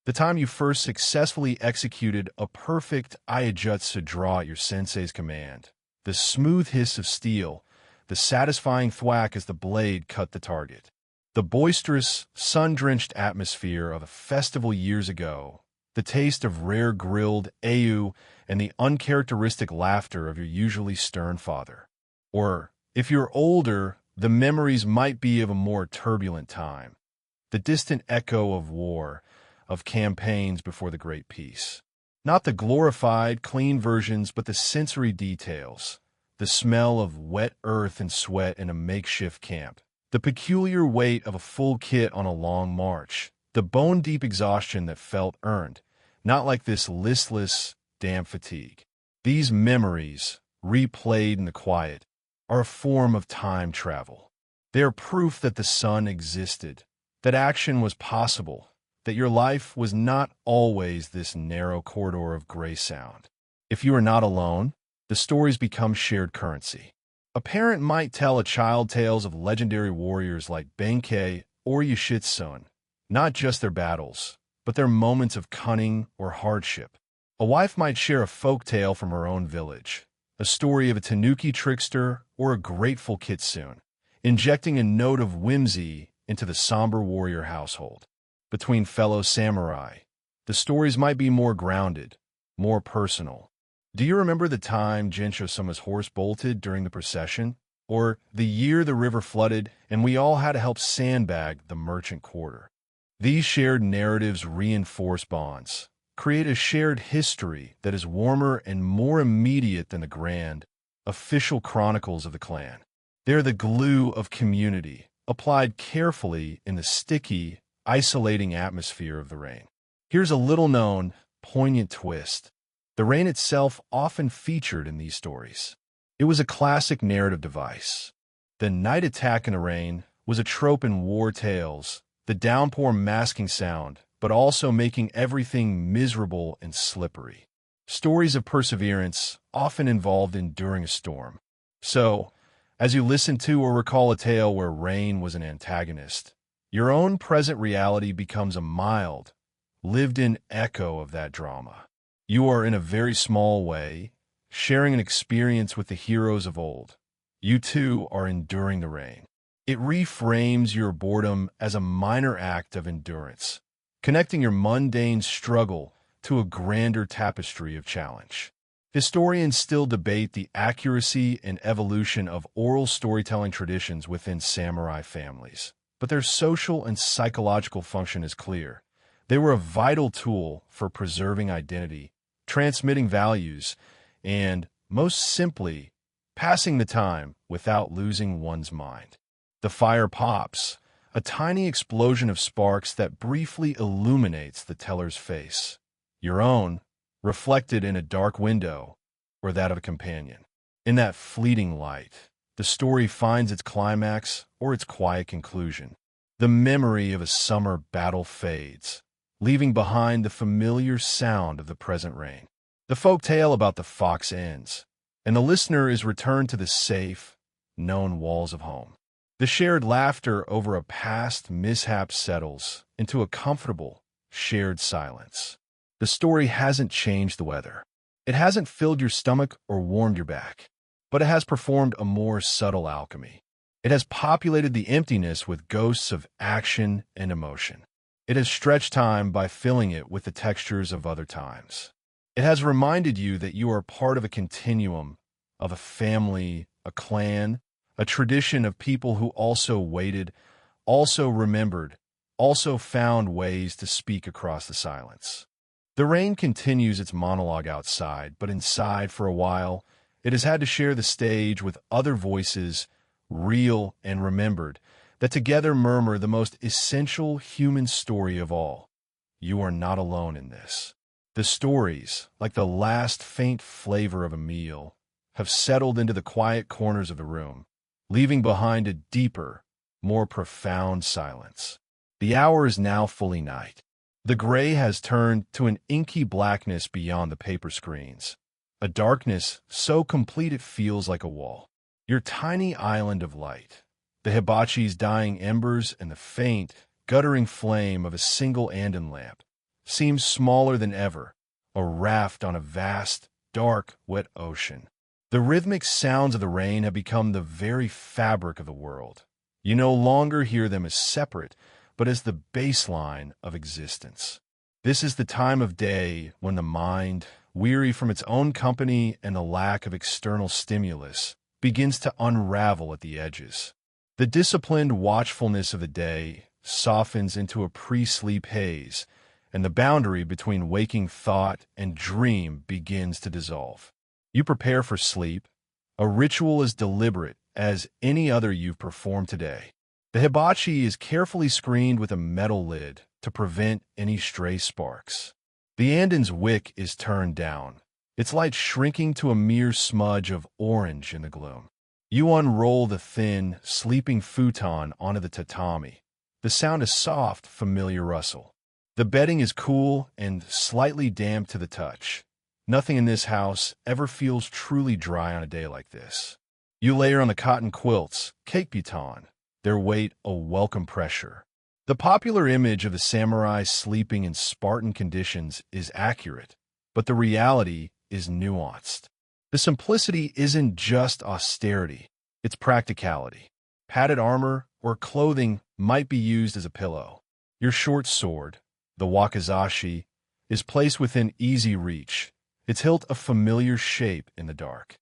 The time you first successfully executed a perfect aiajutsu draw at your sensei's command, the smooth hiss of steel, the satisfying thwack as the blade cut the target. The boisterous, sun-drenched atmosphere of a festival years ago, the taste of rare grilled ayu, and the uncharacteristic laughter of your usually stern father. Or, if you're older, the memories might be of a more turbulent time, the distant echo of war, of campaigns before the Great Peace. Not the glorified, clean versions, but the sensory details, the smell of wet earth and sweat in a makeshift camp, the peculiar weight of a full kit on a long march, the bone-deep exhaustion that felt earned, not like this listless, damp fatigue. These memories, replayed in the quiet, are a form of time travel. They are proof that the sun existed, that action was possible, that your life was not always this narrow corridor of gray sound. If you are not alone, the stories become shared currency. A parent might tell a child tales of legendary warriors like Benkei or Yoshitsun, not just their battles, but their moments of cunning or hardship. A wife might share a folk tale from her own village, a story of a tanuki trickster or a grateful kitsune, injecting a note of whimsy into the somber warrior household. Between fellow samurai, the stories might be more grounded, more personal. Do you remember the time Gensho-sama's horse bolted during the procession? Or the year the river flooded and we all had to help sandbag the merchant quarter? These shared narratives reinforce bonds, create a shared history that is warmer and more immediate than the grand, official chronicles of the clan. They're the glue of community, applied carefully in the sticky, isolating atmosphere of the rain. Here's a little-known, poignant twist. The rain itself often featured in these stories. It was a classic narrative device. The night attack in the rain was a trope in war tales, the downpour masking sound, but also making everything miserable and slippery. Stories of perseverance often involved enduring a storm. So, as you listen to or recall a tale where rain was an antagonist, your own present reality becomes a mild, lived-in echo of that drama. You are, in a very small way, sharing an experience with the heroes of old. You too are enduring the rain. It reframes your boredom as a minor act of endurance, connecting your mundane struggle to a grander tapestry of challenge. Historians still debate the accuracy and evolution of oral storytelling traditions within samurai families, but their social and psychological function is clear. They were a vital tool for preserving identity, transmitting values, and, most simply, passing the time without losing one's mind. The fire pops, a tiny explosion of sparks that briefly illuminates the teller's face. Your own, reflected in a dark window, or that of a companion. In that fleeting light, the story finds its climax or its quiet conclusion. The memory of a summer battle fades, leaving behind the familiar sound of the present rain. The folk tale about the fox ends, and the listener is returned to the safe, known walls of home. The shared laughter over a past mishap settles into a comfortable, shared silence. The story hasn't changed the weather. It hasn't filled your stomach or warmed your back, but it has performed a more subtle alchemy. It has populated the emptiness with ghosts of action and emotion. It has stretched time by filling it with the textures of other times. It has reminded you that you are part of a continuum, of a family, a clan, a tradition of people who also waited, also remembered, also found ways to speak across the silence. The rain continues its monologue outside, but inside, for a while, it has had to share the stage with other voices, real and remembered, that together murmur the most essential human story of all. You are not alone in this. The stories, like the last faint flavor of a meal, have settled into the quiet corners of the room, leaving behind a deeper, more profound silence. The hour is now fully night. The gray has turned to an inky blackness beyond the paper screens, a darkness so complete it feels like a wall. Your tiny island of light, the hibachi's dying embers and the faint, guttering flame of a single Andon lamp, seems smaller than ever, a raft on a vast, dark, wet ocean. The rhythmic sounds of the rain have become the very fabric of the world. You no longer hear them as separate, but as the baseline of existence. This is the time of day when the mind, weary from its own company and the lack of external stimulus, begins to unravel at the edges. The disciplined watchfulness of the day softens into a pre-sleep haze, and the boundary between waking thought and dream begins to dissolve. You prepare for sleep, a ritual as deliberate as any other you've performed today. The hibachi is carefully screened with a metal lid to prevent any stray sparks. The Andon's wick is turned down, its light shrinking to a mere smudge of orange in the gloom. You unroll the thin, sleeping futon onto the tatami. The sound is soft, familiar rustle. The bedding is cool and slightly damp to the touch. Nothing in this house ever feels truly dry on a day like this. You layer on the cotton quilts, cake piton, their weight a welcome pressure. The popular image of the samurai sleeping in Spartan conditions is accurate, but the reality is nuanced. The simplicity isn't just austerity, it's practicality. Padded armor or clothing might be used as a pillow. Your short sword, the wakizashi, is placed within easy reach, its hilt a familiar shape in the dark.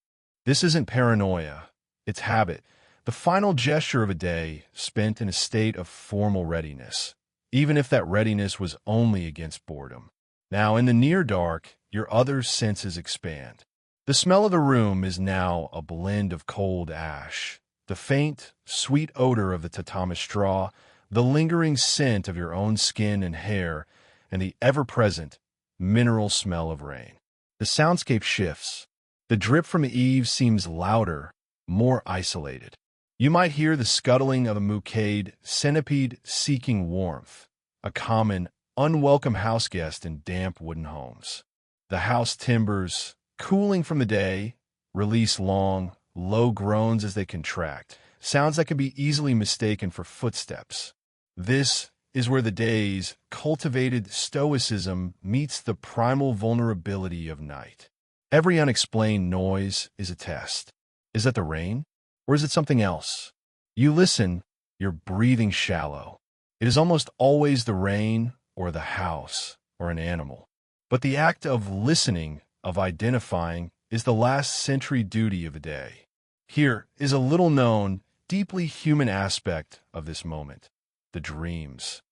This isn't paranoia, it's habit. The final gesture of a day spent in a state of formal readiness, even if that readiness was only against boredom. Now, in the near dark, your other senses expand. The smell of the room is now a blend of cold ash, the faint, sweet odor of the tatami straw, the lingering scent of your own skin and hair, and the ever-present, mineral smell of rain. The soundscape shifts. The drip from the eaves seems louder, more isolated. You might hear the scuttling of a mookade centipede seeking warmth, a common, unwelcome house guest in damp wooden homes. The house timbers, cooling from the day, release long, low groans as they contract, sounds that can be easily mistaken for footsteps. This is where the day's cultivated stoicism meets the primal vulnerability of night. Every unexplained noise is a test. Is that the rain? Or is it something else? You listen, you're breathing shallow. It is almost always the rain or the house or an animal. But the act of listening, of identifying, is the last century duty of a day. Here is a little-known, deeply human aspect of this moment, the dreams.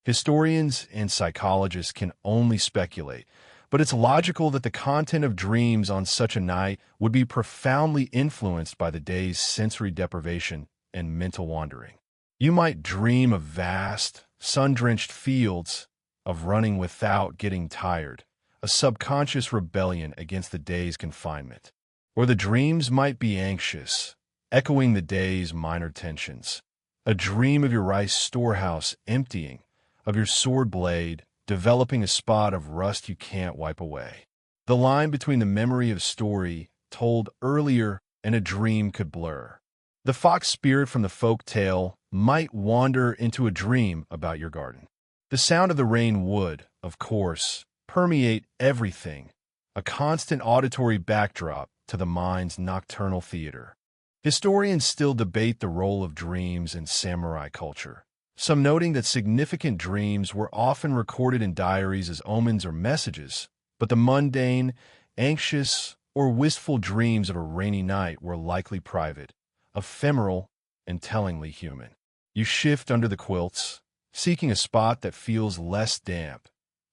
Historians and psychologists can only speculate, but it's logical that the content of dreams on such a night would be profoundly influenced by the day's sensory deprivation and mental wandering. You might dream of vast, sun-drenched fields, of running without getting tired, a subconscious rebellion against the day's confinement. Or the dreams might be anxious, echoing the day's minor tensions. A dream of your rice storehouse emptying, of your sword blade developing a spot of rust you can't wipe away. The line between the memory of a story told earlier and a dream could blur. The fox spirit from the folk tale might wander into a dream about your garden. The sound of the rain would, of course, permeate everything, a constant auditory backdrop to the mind's nocturnal theater. Historians still debate the role of dreams in samurai culture, some noting that significant dreams were often recorded in diaries as omens or messages, but the mundane, anxious, or wistful dreams of a rainy night were likely private, ephemeral, and tellingly human. You shift under the quilts, seeking a spot that feels less damp,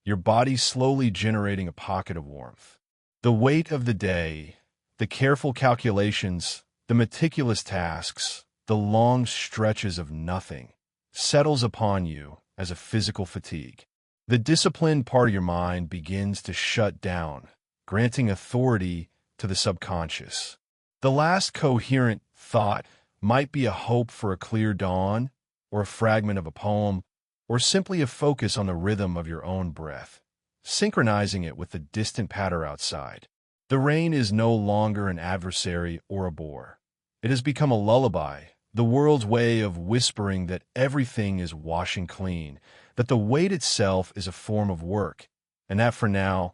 your body slowly generating a pocket of warmth. The weight of the day, the careful calculations, the meticulous tasks, the long stretches of nothing, settles upon you as a physical fatigue. The disciplined part of your mind begins to shut down, granting authority to the subconscious. The last coherent thought might be a hope for a clear dawn, or a fragment of a poem, or simply a focus on the rhythm of your own breath, synchronizing it with the distant patter outside. The rain is no longer an adversary or a bore. It has become a lullaby, the world's way of whispering that everything is washing clean, that the weight itself is a form of work, and that for now,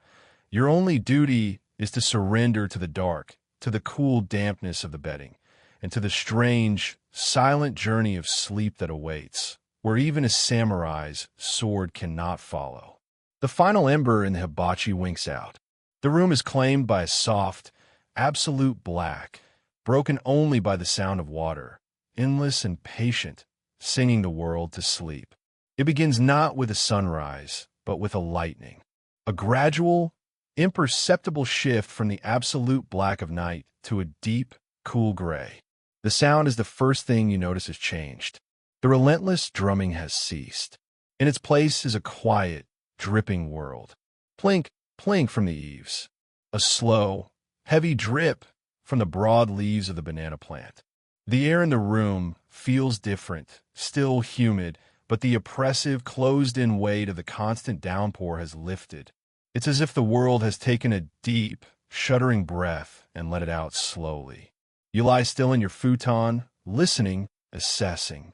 your only duty is to surrender to the dark, to the cool dampness of the bedding, and to the strange, silent journey of sleep that awaits, where even a samurai's sword cannot follow. The final ember in the hibachi winks out. The room is claimed by a soft, absolute black, broken only by the sound of water, endless and patient, singing the world to sleep. It begins not with a sunrise, but with a lightning. A gradual, imperceptible shift from the absolute black of night to a deep, cool gray. The sound is the first thing you notice has changed. The relentless drumming has ceased. In its place is a quiet, dripping world. Plink, plink from the eaves. A slow, heavy drip from the broad leaves of the banana plant. The air in the room feels different, still humid, but the oppressive, closed-in weight of the constant downpour has lifted. It's as if the world has taken a deep, shuddering breath and let it out slowly. You lie still in your futon, listening, assessing.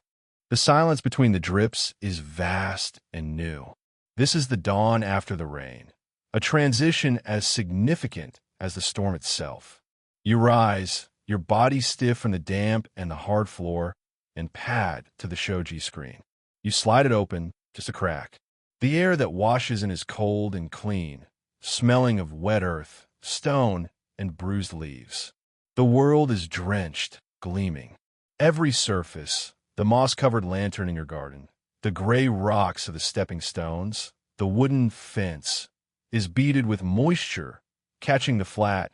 The silence between the drips is vast and new. This is the dawn after the rain, a transition as significant as the storm itself. You rise, your body stiff from the damp and the hard floor, and pad to the shoji screen. You slide it open, just a crack. The air that washes in is cold and clean, smelling of wet earth, stone, and bruised leaves. The world is drenched, gleaming. Every surface, the moss-covered lantern in your garden, the gray rocks of the stepping stones, the wooden fence, is beaded with moisture, catching the flat,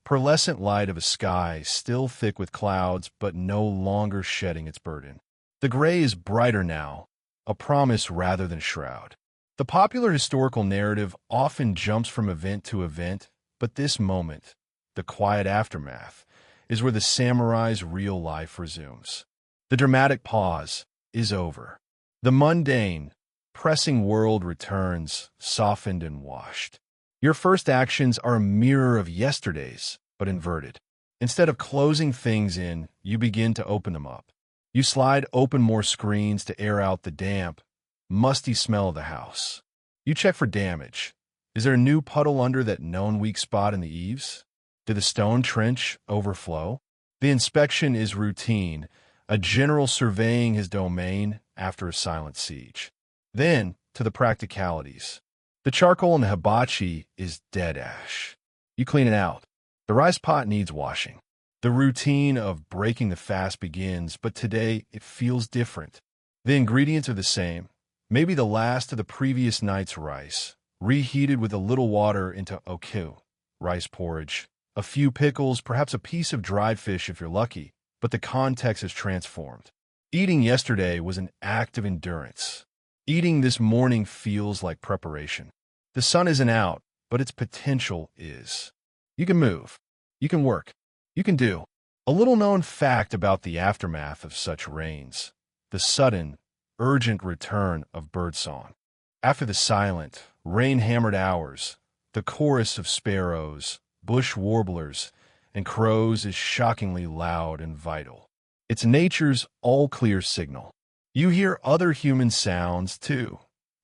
pearlescent light of a sky still thick with clouds but no longer shedding its burden. The gray is brighter now, a promise rather than a shroud. The popular historical narrative often jumps from event to event, but this moment, the quiet aftermath, is where the samurai's real life resumes. The dramatic pause is over. The mundane, pressing world returns, softened and washed. Your first actions are a mirror of yesterday's, but inverted. Instead of closing things in, you begin to open them up. You slide open more screens to air out the damp, musty smell of the house. You check for damage. Is there a new puddle under that known weak spot in the eaves? Did the stone trench overflow? The inspection is routine, a general surveying his domain after a silent siege. Then, to the practicalities. The charcoal in the hibachi is dead ash. You clean it out. The rice pot needs washing. The routine of breaking the fast begins, but today it feels different. The ingredients are the same, Maybe the last of the previous night's rice, reheated with a little water into oku, rice porridge, a few pickles, perhaps a piece of dried fish if you're lucky, but the context is transformed. Eating yesterday was an act of endurance. Eating this morning feels like preparation. The sun isn't out, but its potential is. You can move. You can work. You can do. A little-known fact about the aftermath of such rains: the sudden, urgent return of birdsong. After the silent, rain-hammered hours, the chorus of sparrows, bush warblers, and crows is shockingly loud and vital. It's nature's all-clear signal. You hear other human sounds, too.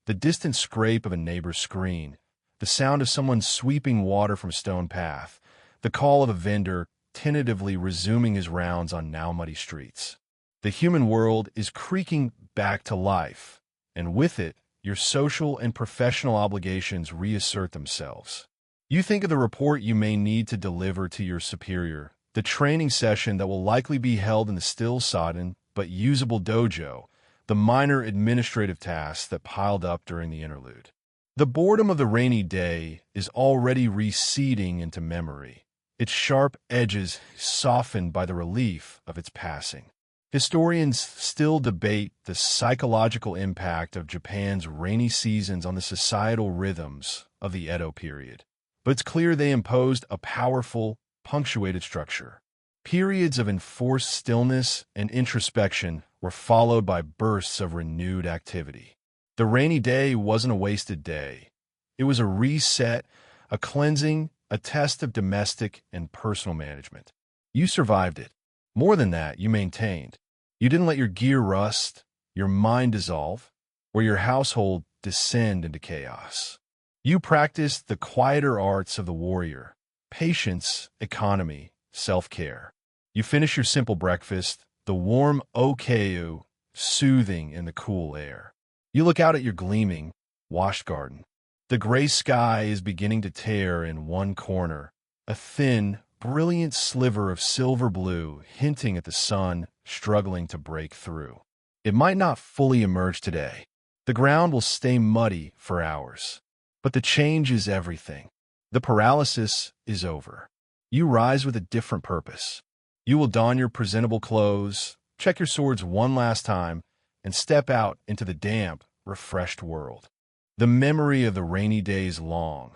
The distant scrape of a neighbor's screen, the sound of someone sweeping water from a stone path, the call of a vendor tentatively resuming his rounds on now-muddy streets. The human world is creaking back to life, and with it, your social and professional obligations reassert themselves. You think of the report you may need to deliver to your superior, the training session that will likely be held in the still-sodden but usable dojo, the minor administrative tasks that piled up during the interlude. The boredom of the rainy day is already receding into memory, its sharp edges softened by the relief of its passing. Historians still debate the psychological impact of Japan's rainy seasons on the societal rhythms of the Edo period, but it's clear they imposed a powerful, punctuated structure. Periods of enforced stillness and introspection were followed by bursts of renewed activity. The rainy day wasn't a wasted day. It was a reset, a cleansing, a test of domestic and personal management. You survived it. More than that, you maintained. You didn't let your gear rust, your mind dissolve, or your household descend into chaos. You practiced the quieter arts of the warrior: patience, economy, self-care. You finish your simple breakfast, the warm okayu, soothing in the cool air. You look out at your gleaming, washed garden. The gray sky is beginning to tear in one corner, a thin, brilliant sliver of silver blue hinting at the sun struggling to break through. It might not fully emerge today. The ground will stay muddy for hours. But the change is everything. The paralysis is over. You rise with a different purpose. You will don your presentable clothes, check your swords one last time, and step out into the damp, refreshed world. The memory of the rainy days long,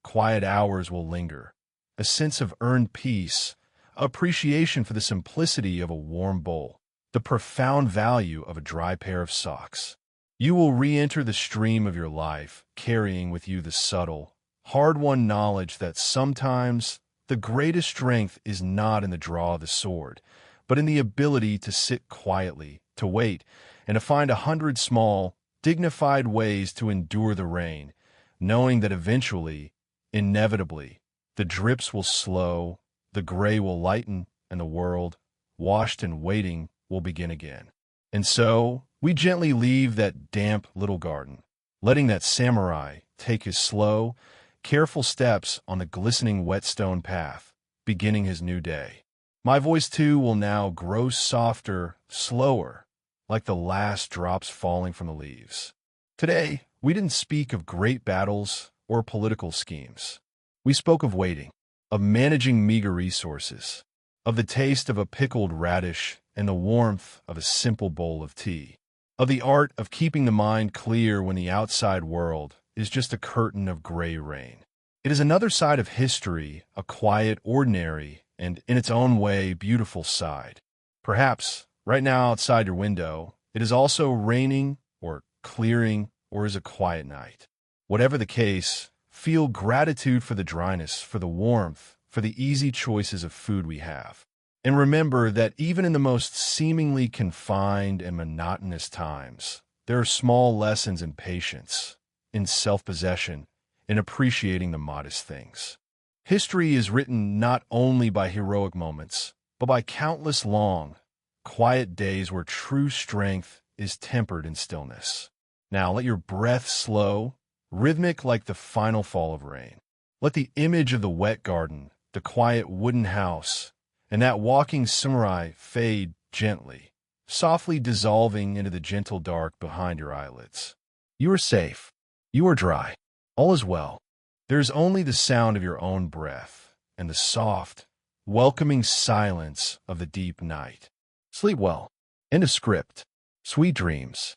quiet hours will linger, a sense of earned peace, appreciation for the simplicity of a warm bowl, the profound value of a dry pair of socks. You will re-enter the stream of your life, carrying with you the subtle, hard-won knowledge that sometimes the greatest strength is not in the draw of the sword, but in the ability to sit quietly, to wait, and to find 100 small, dignified ways to endure the rain, knowing that eventually, inevitably, the drips will slow, the gray will lighten, and the world, washed and waiting, will begin again. And so, we gently leave that damp little garden, letting that samurai take his slow, careful steps on the glistening wet stone path, beginning his new day. My voice, too, will now grow softer, slower, like the last drops falling from the leaves. Today, we didn't speak of great battles or political schemes. We spoke of waiting, of managing meager resources, of the taste of a pickled radish and the warmth of a simple bowl of tea, of the art of keeping the mind clear when the outside world is just a curtain of gray rain. It is another side of history, a quiet, ordinary, and in its own way, beautiful side. Perhaps, right now outside your window, it is also raining or clearing or is a quiet night. Whatever the case, feel gratitude for the dryness, for the warmth, for the easy choices of food we have. And remember that even in the most seemingly confined and monotonous times, there are small lessons in patience, in self-possession, in appreciating the modest things. History is written not only by heroic moments, but by countless long, quiet days where true strength is tempered in stillness. Now let your breath slow, rhythmic like the final fall of rain. Let the image of the wet garden, the quiet wooden house, and that walking samurai fade gently, softly dissolving into the gentle dark behind your eyelids. You are safe. You are dry. All is well. There is only the sound of your own breath and the soft, welcoming silence of the deep night. Sleep well. End of script. Sweet dreams.